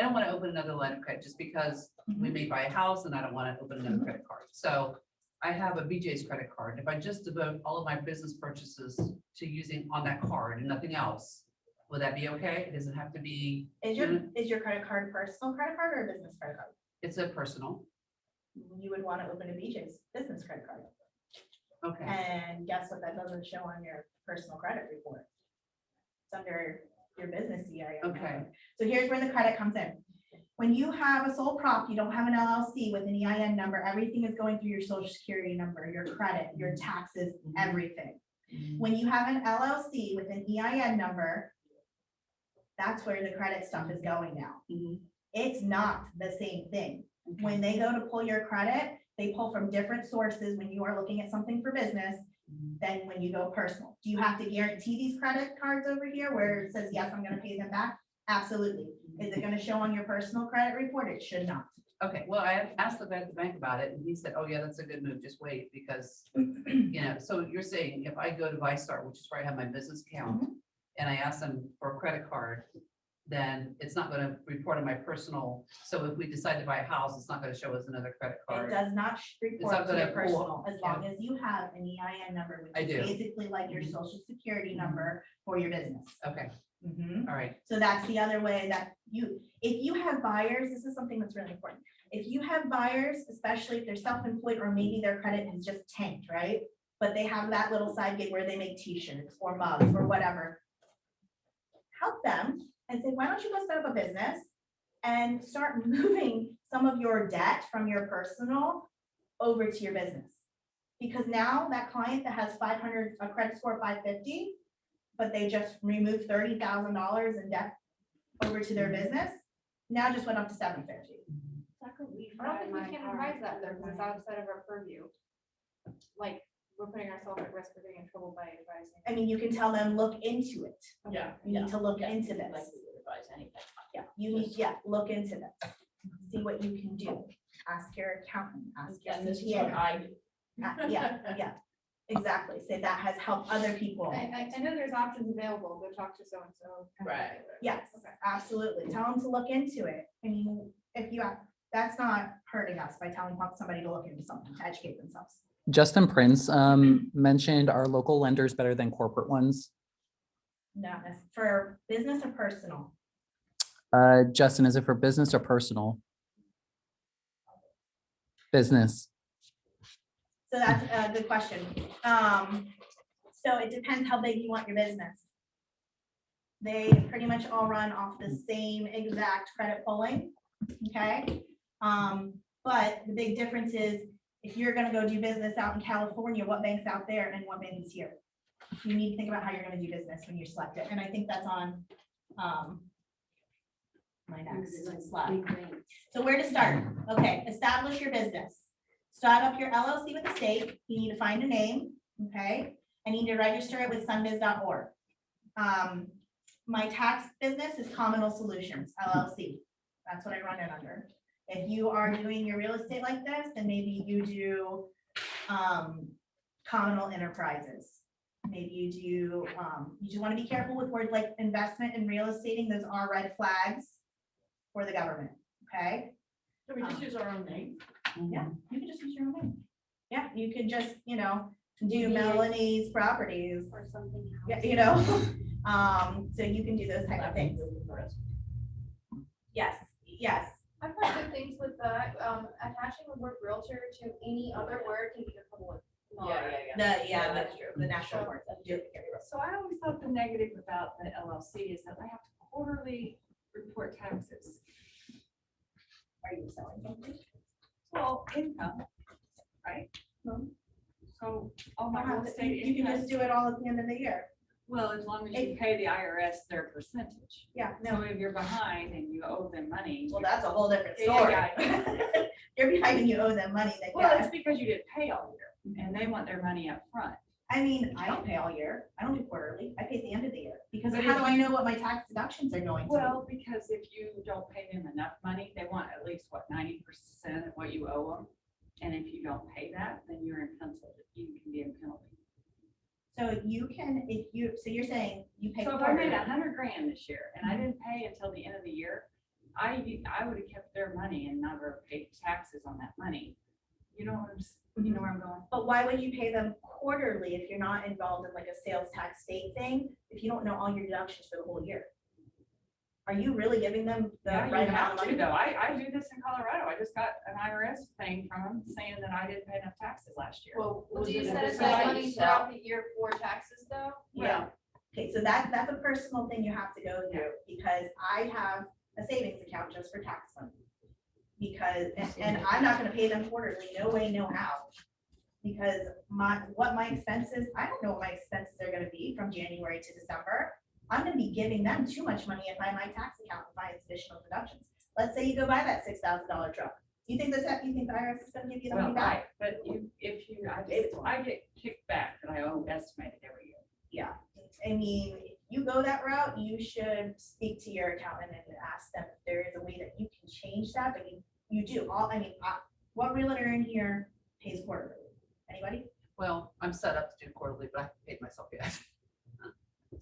don't want to open another line of credit just because we may buy a house and I don't want to open another credit card. So I have a BJ's credit card. If I just devote all of my business purchases to using on that card and nothing else, would that be okay? It doesn't have to be, Is your credit card personal credit card or a business credit card? it's a personal. You would want to open a BJ's business credit card. Okay, And guess what? That doesn't show on your personal credit report. It's under your business EIN. Okay. number. So here's where the credit comes in. When you have a sole prop, you don't have an LLC with an EIN number, everything is going through your social security number, your credit, your taxes, everything. When you have an LLC with an EIN number, that's where the credit stuff is going now. It's not the same thing. When they go to pull your credit, they pull from different sources when you are looking at something for business than when you go personal. Do you have to guarantee these credit cards over here where it says, yes, I'm gonna pay them back? Absolutely. Is it gonna show on your personal credit report? It should not. okay. Well, I asked the guy at the bank about it and he said, oh yeah, that's a good move. Just wait because, you know, so you're saying if I go to ViStar, which is where I have my business account, and I ask them for a credit card, then it's not going to report on my personal. So if we decide to buy a house, it's not going to show us another credit It card. does not report not to your gonna personal, pull- as long as you have an EIN number, I which is do. basically like your social security number for your business. Okay, Mhm. all right. So that's the other way that if you have buyers, this is something that's really important. If you have buyers, especially if they're self-employed or maybe their credit has just tanked, right? But they have that little side gig where they make t-shirts or mugs or whatever. Help them and say, why don't you go set up a business and start moving some of your debt from your personal over to your business? Because now that client that has 500, a credit score of 550, but they just removed $30,000 in debt over to their business, now just went up to 750. I don't think we can advise that though, because it's outside of our purview. Like, we're putting ourselves at risk for getting in trouble by advising. I mean, you can tell them, look into it. Yeah. You need to look Yeah. into Like this. we would advise anything. Yeah, you need, look into this. See what you can do. Ask your accountant, ask your And this is what CPA. I do. Yeah, exactly. Say that has helped other people. I know there's options available, go talk to so-and-so. Right. Yes, Okay. absolutely. Tell them to look into it. I mean, if you, that's not hurting us by telling somebody to look into something, to educate themselves. Justin Prince mentioned our local lenders better than corporate ones. Not for business or personal. Justin, is it for business or personal? Business. So that's a good question. So it depends how big you want your business. They pretty much all run off the same exact credit pulling, okay? But the big difference is if you're gonna go do business out in California, what bank's out there and what bank is here? You need to think about how you're gonna do business when you select it, and I think that's on my next slide. So where to start? Okay, establish your business. Start up your LLC with the state. You need to find a name, okay? I need to register it with sunbiz.org. My tax business is Comenole Solutions LLC. That's what I run it under. If you are doing your real estate like this, then maybe you do Comenole Enterprises. Maybe you do, you just want to be careful with words like investment and real estating. Those are red flags for the government, okay? So we just use our own name. Yeah, you can just use your own name. Yeah, you could just, do DBA. Melanie's properties, Or something. yeah, so you can do those type of things. Yes, yes. I've heard good things with that, attaching the word realtor to any other word can be a public. That's true. The national courts. So I always thought the negative about the LLC is that I have to quarterly report taxes. Are you selling something? Well, income, right? So all my real estate You can income, just do it all at the end of the year. well, as long as you pay the IRS their percentage. Yeah, So no, if you're behind and you owe them money. well, that's a whole different Yeah, story. yeah, You're behind and you owe them money, then Well, yeah. it's because you didn't pay all year and they want their money up front. I mean, I don't pay all year. I don't do quarterly. I pay at the end of the year. Because But how if do I know what my tax deductions are going to Well, because if you don't pay them enough money, they want at least 90% of what you owe them. And if you don't pay that, then you're in penalty. You can be in penalty. be? So you can, so you're saying you pay So if I made quarterly. $100,000 this year and I didn't pay until the end of the year, I would have kept their money and never paid taxes on that money. You know what you know where I'm going? But why would you pay them quarterly if you're not involved in like a sales tax state thing, if you don't know all your deductions for the whole year? Are you really giving them the Yeah, right you amount have of to money? though. I do this in Colorado. I just got an IRS thing from them saying that I didn't pay enough taxes last year. Well, Well, do was you it a set business aside that money you throughout sell? the year for taxes though? Yeah. Okay, so that's a personal thing you have to go through, because I have a savings account just for tax money. Because, and I'm not gonna pay them quarterly, no way, no how. Because what my expenses, I don't know what my expenses are gonna be from January to December. I'm gonna be giving them too much money if I my tax account finds additional deductions. Let's say you go buy that $6,000 truck. Do you think you think the IRS is gonna give you the money Well, back? right, but I get kicked back that I owe estimated every year. Yeah, I mean, if you go that route, you should speak to your accountant and ask them if there is a way that you can change that, but you do, what realtor in here pays quarterly? Anybody? Well, I'm set up to do quarterly, but I haven't paid myself yet.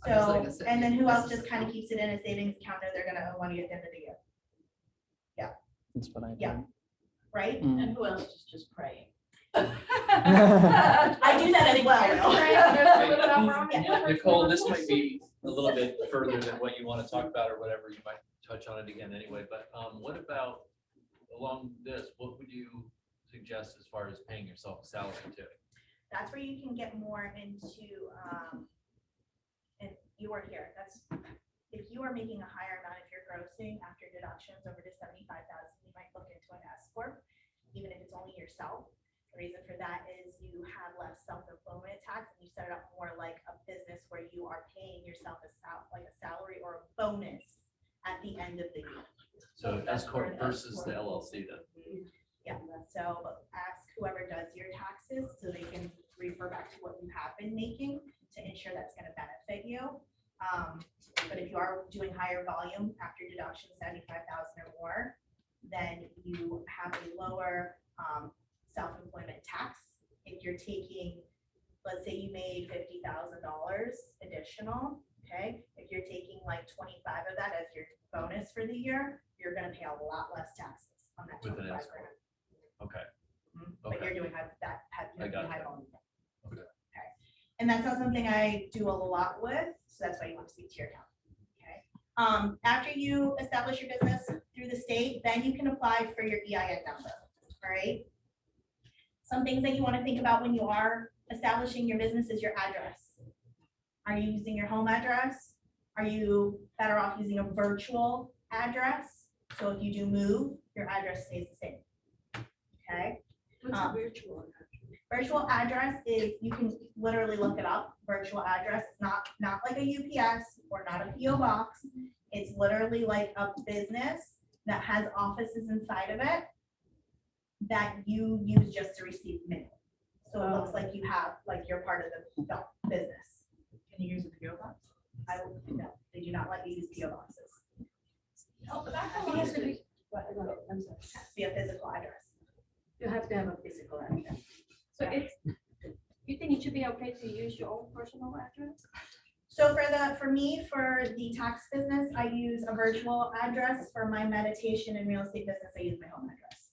I'm just letting So, it sit and then in who else business just kind of account. keeps it in a savings account, know they're gonna owe money at the end of the year, That's what I do. Yeah. right? Mm. And who else is just praying? I do that as well. Yeah. Nicole, this might be a little bit further than what you want to talk about or whatever. You might touch on it again anyway, but what about along this, what would you suggest as far as paying yourself a salary too? That's where you can get more into, and you are here, if you are making a higher amount, if you're grossing after deductions over to 75,000, you might look into an S corp, even if it's only yourself. The reason for that is you have less self-employment tax and you set it up more like a business where you are paying yourself like a salary or a bonus at the end of the year. So S corp versus the LLC then. Yeah, so ask whoever does your taxes so they can refer back to what you have been making to ensure that's gonna benefit you. But if you are doing higher volume after deduction, 75,000 or more, then you have a lower self-employment tax. If you're taking, let's say you made $50,000 additional, okay? If you're taking like 25 of that as your bonus for the year, you're gonna pay a lot less taxes on that With an 25 S corp. grand. Okay. But Okay. you're doing that, I got high that. volume. Okay. Okay, and that's not something I do a lot with, so that's why you want to speak to your accountant. Okay, after you establish your business through the state, then you can apply for your EIN number, all right? Some things that you want to think about when you are establishing your business is your address. Are you using your home address? Are you better off using a virtual address? So if you do move, your address stays the same. Okay? What's a virtual? Virtual address is, you can literally look it up, virtual address, not like a UPS or not a PO box. It's literally like a business that has offices inside of it that you use just to receive mail. So it looks like you have, like you're part of the business. Can you use a PO box? No, they do not let you use PO boxes. Oh, but I thought it has to be. I'm sorry. It has to be a physical address. You have to have a physical address. So it's, You think it should be okay to use your own personal address? So for the tax business, I use a virtual address. For my meditation and real estate business, I use my home address.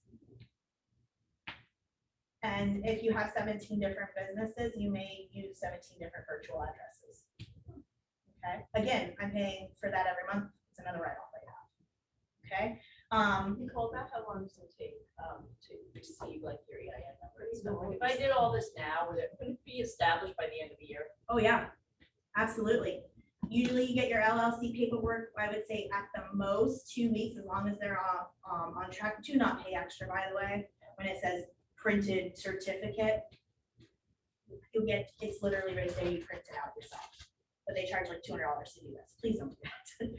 And if you have 17 different businesses, you may use 17 different virtual addresses. Okay, again, I'm paying for that every month. It's another write-off I have. Okay, Nicole, about how long does it take to receive like your EIN number? So if I did all this now, would it be established by the end of the year? oh yeah, absolutely. Usually you get your LLC paperwork, I would say at the most 2 weeks, as long as they're on track. Do not pay extra, by the way, when it says printed certificate. You'll get, it's literally right there, you print it out yourself. But they charge like $200 to do this. Please don't do that.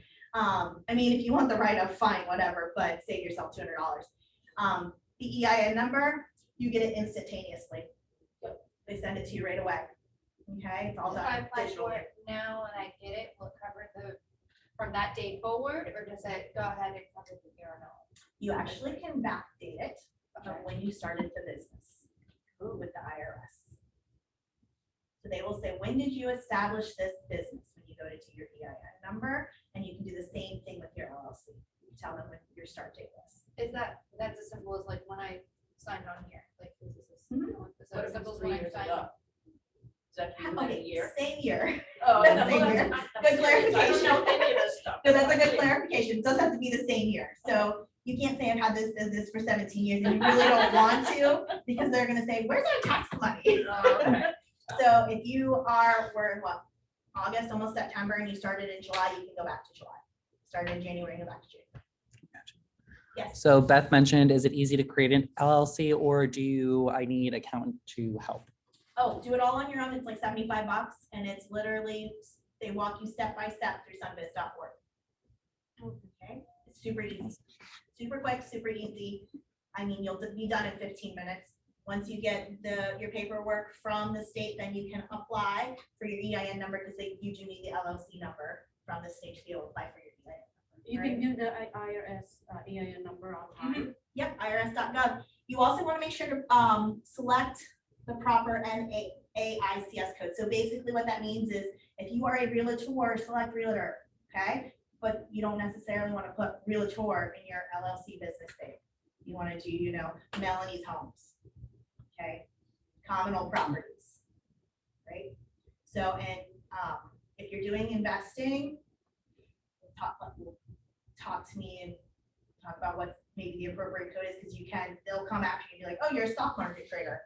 I mean, if you want the write-up, fine, whatever, but save yourself $200. The EIN number, you get it instantaneously. They send it to you right away. Okay, it's all If I done apply digitally. for it now and I get it, will it cover from that date forward, or does it go ahead and cover the year or no? You actually can backdate it from when you started the business with the IRS. So they will say, when did you establish this business? When you go to do your EIN number, and you can do the same thing with your LLC. You tell them when your start date was. Is that's as simple as like when I signed on here, like this is. Mhm. Is What that as if simple it's as when 3 I years signed ago? on? Is that within a Okay, year? same year. Oh, That's no, the same well, year. I'm Good serious. I don't clarification. know any of this stuff. So that's a good clarification. It does have to be the same year. So you can't say I've had this business for 17 years and you really don't want to, because they're gonna say, where's our tax money? Oh, okay. So if we're in what, August, almost September, and you started in July, you can go back to July. Started in January, go back to January. Yes, So Beth mentioned, is it easy to create an LLC or do I need accountant to help? oh, do it all on your own. It's like $75 and it's literally, they walk you step by step through sunbiz.org. Okay, it's super easy, super quick, super easy. I mean, you'll be done in 15 minutes. Once you get your paperwork from the state, then you can apply for your EIN number, because you do need the LLC number from the state to be able to apply for your EIN. You can do the IRS EIN number online. Yep, irs.gov. You also want to make sure to select the proper NAICS code. So basically what that means is if you are a realtor, select realtor, okay? But you don't necessarily want to put realtor in your LLC business name. You want to do, Melanie's Homes, okay? Comenole Properties, right? So, and if you're doing investing, talk to me and talk about what maybe the appropriate code is, because they'll come after you and be like, oh, you're a stock market trader.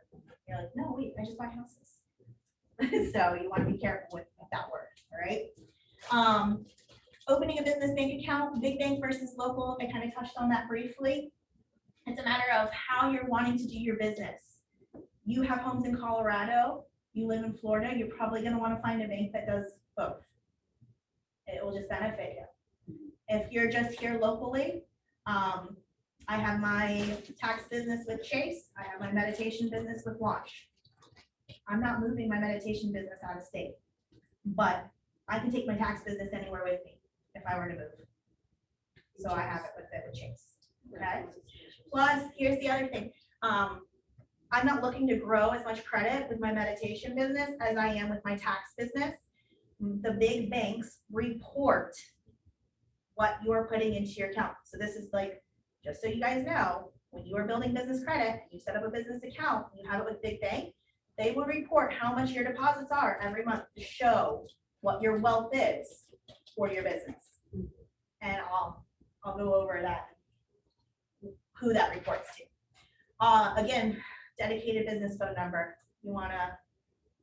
You're like, no, wait, I just buy houses. So you want to be careful with that word, all right? Opening a business bank account, big bank versus local, I kind of touched on that briefly. It's a matter of how you're wanting to do your business. You have homes in Colorado, you live in Florida, you're probably going to want to find a bank that does both. It will just benefit you. If you're just here locally, I have my tax business with Chase. I have my meditation business with Launch. I'm not moving my meditation business out of state, but I can take my tax business anywhere with me if I were to move. So I have it with Chase. Okay. Plus, here's the other thing. I'm not looking to grow as much credit with my meditation business as I am with my tax business. The big banks report what you are putting into your account. So this is like, just so you guys know, when you are building business credit, you set up a business account, you have it with big bank, they will report how much your deposits are every month to show what your wealth is for your business. And I'll go over that, who that reports to. Again, dedicated business phone number. You wanna,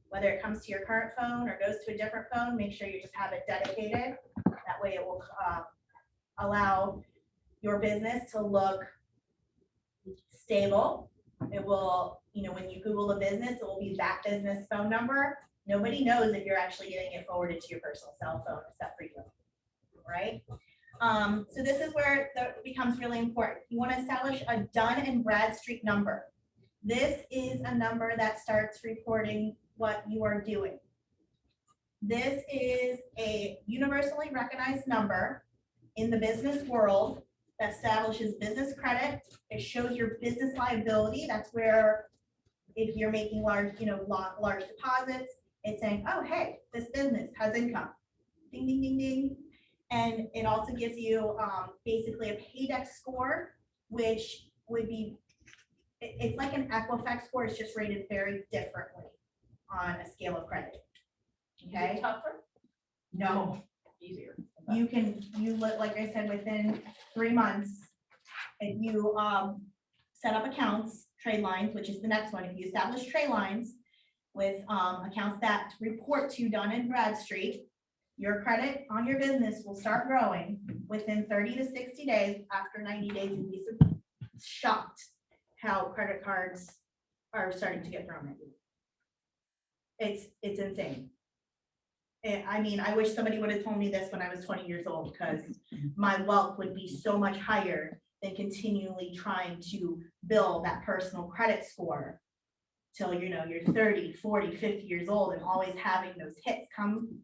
whether it comes to your current phone or goes to a different phone, make sure you just have it dedicated. That way it will allow your business to look stable. It will, when you Google the business, it will be that business phone number. Nobody knows if you're actually getting it forwarded to your personal cell phone except for you, right? So this is where it becomes really important. You want to establish a Dun and Bradstreet number. This is a number that starts reporting what you are doing. This is a universally recognized number in the business world that establishes business credit. It shows your business liability. That's where if you're making large, large deposits, it's saying, oh, hey, this business has income. Ding, ding, ding, ding. And it also gives you basically a paydex score, which would be, it's like an Equifax score, it's just rated very differently on a scale of credit. Is Okay, it tougher? no, Easier. you look, like I said, within 3 months, if you set up accounts, trade lines, which is the next one, if you establish trade lines with accounts that report to Dun& Bradstreet, your credit on your business will start growing within 30 to 60 days. After 90 days, you'd be shocked how credit cards are starting to get thrown at you. It's insane. I mean, I wish somebody would have told me this when I was 20 years old, because my wealth would be so much higher than continually trying to build that personal credit score till, you're 30, 40, 50 years old, and always having those hits come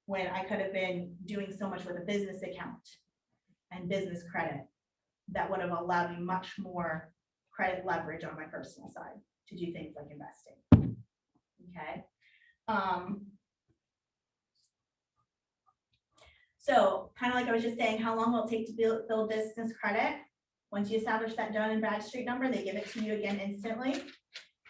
when I could have been doing so much with a business account and business credit that would have allowed me much more credit leverage on my personal side to do things like investing. Okay. So kind of like I was just saying, how long will it take to build business credit? Once you establish that Dun & Bradstreet number, they give it to you again instantly.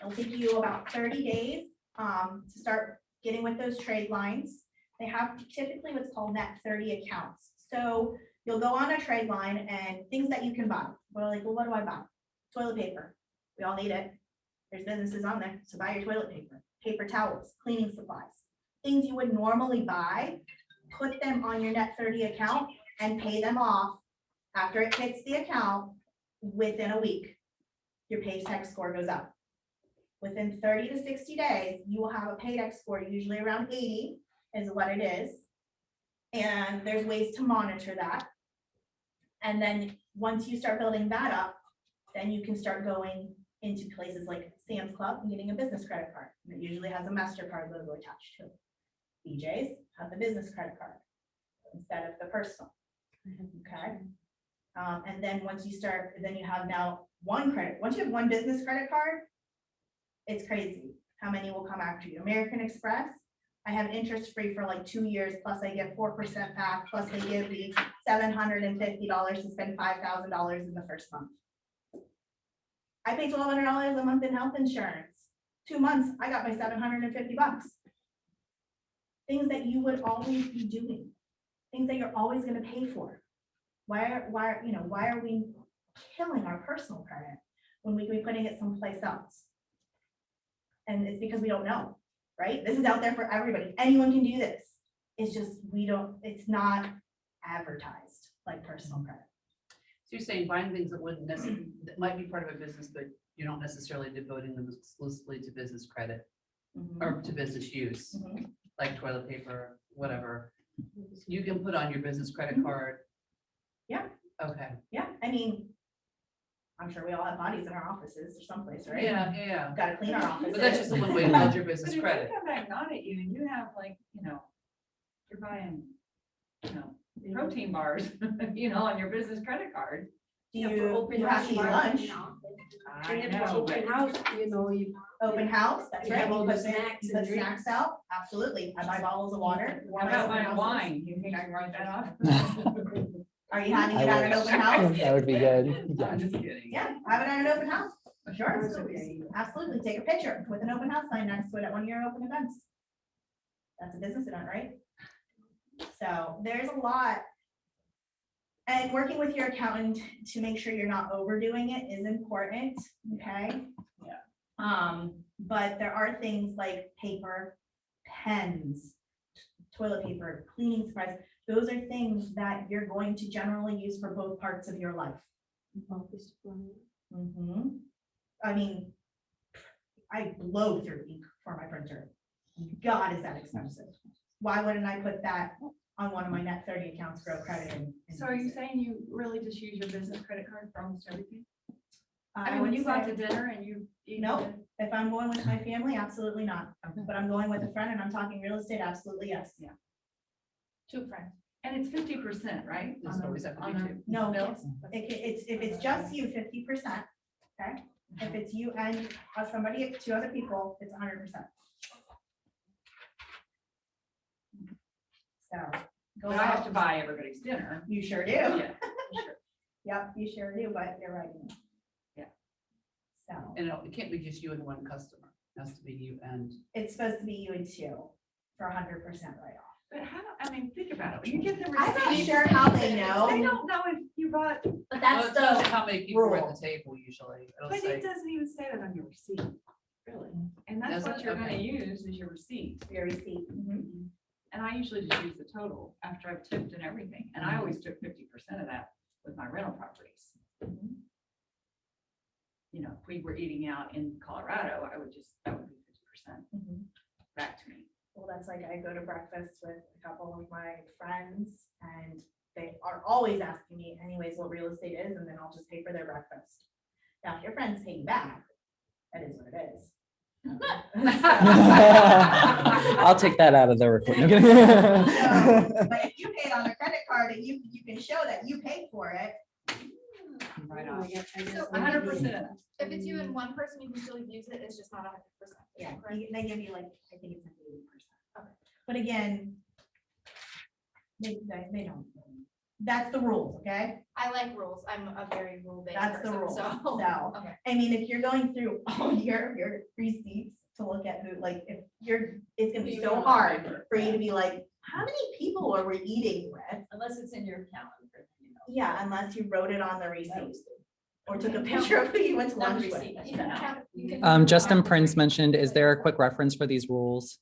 It'll take you about 30 days to start getting with those trade lines. They have typically what's called net 30 accounts. So you'll go on a trade line and things that you can buy. Well, what do I buy? Toilet paper. We all need it. There's businesses on there, so buy your toilet paper, paper towels, cleaning supplies. Things you would normally buy, put them on your net 30 account and pay them off after it hits the account within a week. Your paycheck score goes up. Within 30 to 60 days, you will have a paycheck score, usually around 80 is what it is. And there's ways to monitor that. And then once you start building that up, then you can start going into places like Sam's Club and getting a business credit card. And it usually has a MasterCard logo attached to it. BJ's have the business credit card instead of the personal. Okay. And then once you start, then you have now one credit. Once you have one business credit card, it's crazy how many will come after you. American Express, I have interest free for like 2 years, plus I get 4% back, plus they give me $750 to spend $5,000 in the first month. I pay $1,200 a month in health insurance. 2 months, I got my $750. Things that you would always be doing, things that you're always going to pay for. Why are we killing our personal credit when we could be putting it someplace else? And it's because we don't know, right? This is out there for everybody. Anyone can do this. It's just, it's not advertised like personal credit. So you're saying buying things that wouldn't necessarily, that might be part of a business, but you're not necessarily devoting them exclusively to business credit or to business use, like toilet paper, whatever. You can put on your business credit card. Yeah. Okay. Yeah, I mean, I'm sure we all have bodies in our offices or someplace, right? Yeah. Got to clean our offices. But that's just one way to build your But business if you credit. come back on at you and you have you're buying, protein bars, on your business credit card. Do Yeah, for you open have house, to eat you buy lunch? in office. I And for know, open but house, you Open house, that's You right. have all You the put snacks you and put snacks out, absolutely. I buy bottles of water. how about buying wine? You think I can write that off? Are you having I it at an wish. open house? That would be good. I'm Yes. just kidding. Yeah, have it at an open house. Sure. That's okay. Absolutely. Take a picture with an open house sign next to it at one of your open events. That's a business event, right? So there's a lot. And working with your accountant to make sure you're not overdoing it is important, okay? Yeah. But there are things like paper, pens, toilet paper, cleaning supplies. Those are things that you're going to generally use for both parts of your life. I mean, I blow through ink for my printer. God, is that expensive? Why wouldn't I put that on one of my net 30 accounts, grow credit? And So are you use it? saying you really just use your business credit card for almost everything? I I mean, when would you go out say- to dinner and you. Nope. If I'm going with my family, absolutely not. But I'm going with a friend and I'm talking real estate, absolutely yes. Yeah. 2 friends. And it's 50%, right? It's always have to be On a- two. No, Bills? if it's just you, 50%, okay? If it's you and somebody, two other people, it's 100%. So. Go But I have out. to buy everybody's dinner. You sure do. Yeah, for sure. Yep, you sure do, but you're right. Yeah. So And it can't be just you and one customer. It has to be you and. it's supposed to be you and two for 100% write-off. But how, I mean, think about it. When you get the I'm not receipt. sure how they They know. don't know if you bought, But Well, that's it tells you the, how many people were at rule. the table usually. It'll but say, it doesn't even say that on your receipt. Really? And that's Does what it? you're gonna Okay. use is your receipt. Your receipt. And I usually just use the total after I've tipped and everything. And I always took 50% of that with my rental properties. You know, if we were eating out in Colorado, I would just, that would be 50% back to me. Well, that's like, I go to breakfast with a couple of my friends and they are always asking me anyways what real estate is, and then I'll just pay for their breakfast. Now, if your friends pay you back, that is what it is. I'll take that out of the recording. So, but if you pay it on a credit card and you can show that you paid for it. Right on. So 100%. if it's you and one person, you can still use it, it's just not 100%. Yeah, they give you like, I think it's like 80%. Okay. But again, they don't. That's the rules, okay? I like rules. I'm a very rule-based That's the person, rule. so. So, Okay. I mean, if you're going through all your receipts to look at who, like, if it's gonna be You so don't hard remember, for you yeah. to be like, how many people are we eating with? Unless it's in your calendar, you know. Yeah, unless you wrote it on the That receipt was good. or took a picture of who you went to Not lunch with. receipt, You can that's have- you can- Justin Prince mentioned, is there a quick reference for these rules?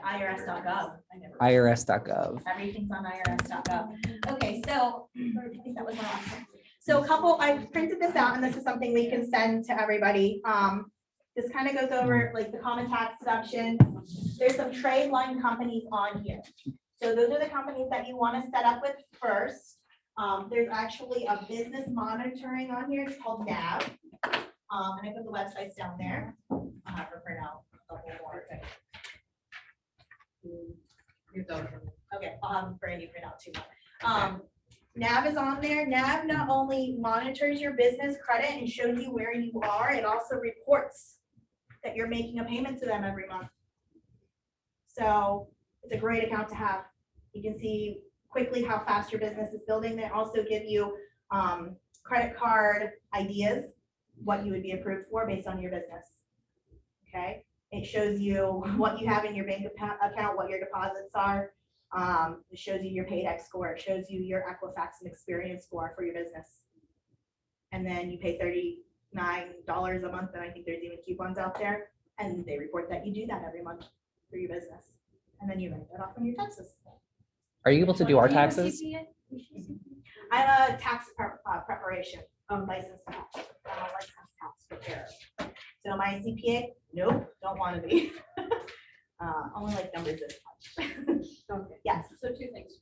IRS.gov. I never. IRS.gov. Everything's on IRS.gov. Okay, so I think that was my last one. So a couple, I printed this out and this is something we can send to everybody. This kind of goes over like the common tax deduction. There's some trade line companies on here. So those are the companies that you want to set up with first. There's actually a business monitoring on here. It's called NAV. And I put the websites down there. I'll have her print out the whole board. you don't. Okay, I'll have Brandy print out too. NAV is on there. NAV not only monitors your business credit and shows you where you are, it also reports that you're making a payment to them every month. So it's a great account to have. You can see quickly how fast your business is building. They also give you credit card ideas, what you would be approved for based on your business. Okay, it shows you what you have in your bank account, what your deposits are. It shows you your Paydex score. It shows you your Equifax and Experience score for your business. And then you pay $39 a month, and I think there's even coupons out there. And they report that you do that every month for your business. And then you write that off on your taxes. Are you able to do our taxes? I'm a tax preparation, licensed tax. I'm a licensed tax preparer. So my CPA, nope, don't want to be. Only like numbers this much. Yes, So two things.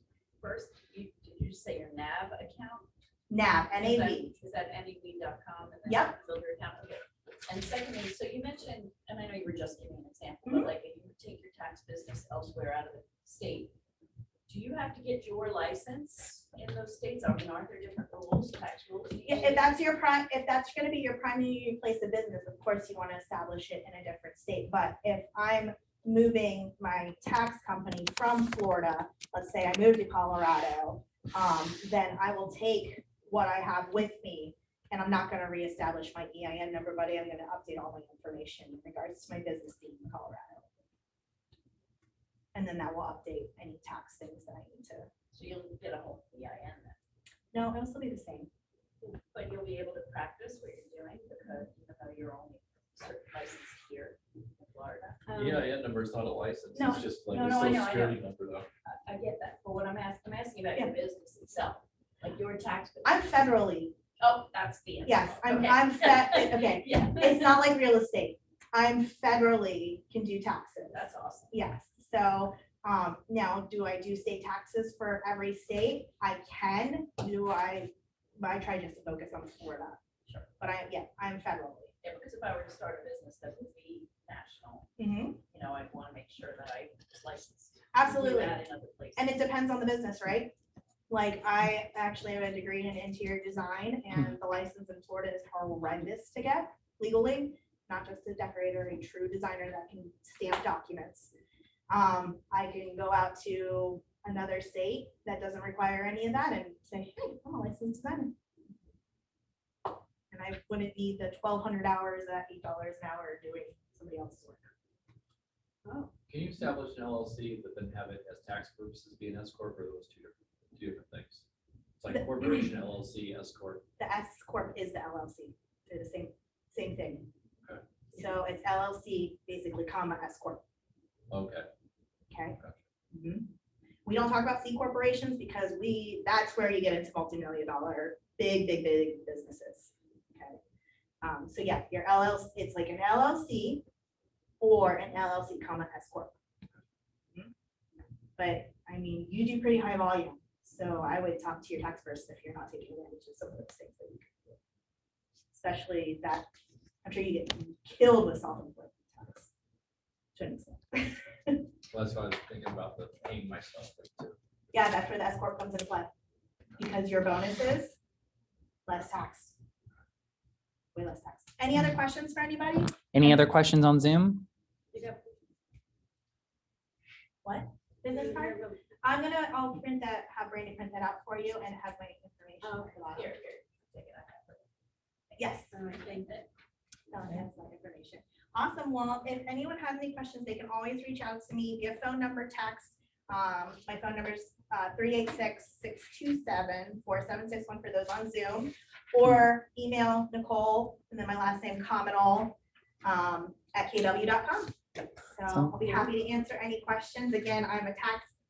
First, did you say your NAV account? NAV, Is that- NAV. Is that NAV.com? And then Yep. Build your account. Okay. And secondly, so you mentioned, and I know you were just giving an example, Mm-hmm. but like if you take your tax business elsewhere out of the state, do you have to get your license in those states? I mean, aren't there different rules, tax rules? If that's your if that's gonna be your primary place of business, of course you want to establish it in a different state. But if I'm moving my tax company from Florida, let's say I moved to Colorado, then I will take what I have with me, and I'm not gonna reestablish my EIN number, buddy. I'm gonna update all my information in regards to my business being in Colorado. And then that will update any tax things that I need to. So you'll get a whole EIN then, No, it'll still be the same. but you'll be able to practice what you're doing because even though you're only certain licensed here in Florida. EIN number is not a license, No, it's just like no, a no, I social know, I know. security number though. I get that, but what I'm asking about your business itself, like your tax. I'm federally, Oh, that's the answer. yes, Okay. okay. Yeah. It's not like real estate. I'm federally can do taxes. That's awesome. Yes, so, now, do I do state taxes for every state? I can, I try just to focus on Florida. Sure. But I'm federally. Yeah, because if I were to start a business that would be national, Mhm. you know, I'd want to make sure that I was licensed. to do Absolutely. that in other places. And it depends on the business, right? Like, I actually have a degree in interior design, and the license in Florida is horrendous to get legally, not just a decorator, a true designer that can stamp documents. I can go out to another state that doesn't require any of that and say, hey, I'm a licensed designer. And I wouldn't need the 1,200 hours at $8 an hour doing somebody else's work. Can you establish an LLC but then have it as tax purposes be an S corp, or those two different things? It's like corporation, LLC, S corp. The S corp is the LLC. They're the same thing. Okay. So it's LLC, basically, comma, S corp. Okay. Okay. Gotcha. Mhm. We don't talk about C corporations because that's where you get into multi-million-dollar, big businesses. Okay. So yeah, your LLC, it's like an LLC or an LLC, comma, S corp. Mhm. But I mean, you do pretty high volume, so I would talk to your tax person if you're not taking advantage of some of those things that you can do. Especially that, I'm sure you get killed with self-employment tax. Shouldn't say. Well, that's why I was thinking about the paying myself too. Yeah, that's where the S corp comes into play. Because your bonus is less tax. Way less tax. Any other questions for anybody? Any other questions on Zoom? What? Business card? I'll print that, have Brandon print that out for you, and it has my information. Here. Yes. I think that. No, that's my information. Awesome. Well, if anyone has any questions, they can always reach out to me via phone number, text. My phone number is 386-627-4761 for those on Zoom, or email Nicole and then my last name Comenole at kw.com. So I'll be happy to answer any questions. Again, I'm a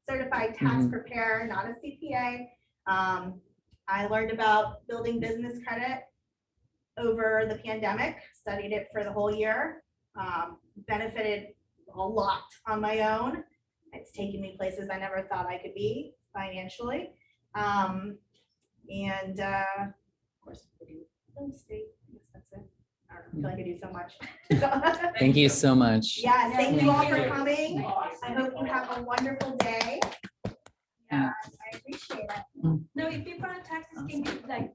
certified tax preparer, not a CPA. I learned about building business credit over the pandemic, studied it for the whole year, benefited a lot on my own. It's taken me places I never thought I could be financially. And of course, I do real estate. I guess that's it. I don't know, I feel like I do so much. Thank you so much. Yes, thank you all for Thank you. coming. I hope you have a wonderful day. Yeah, I appreciate it. No, if you brought taxes, can you like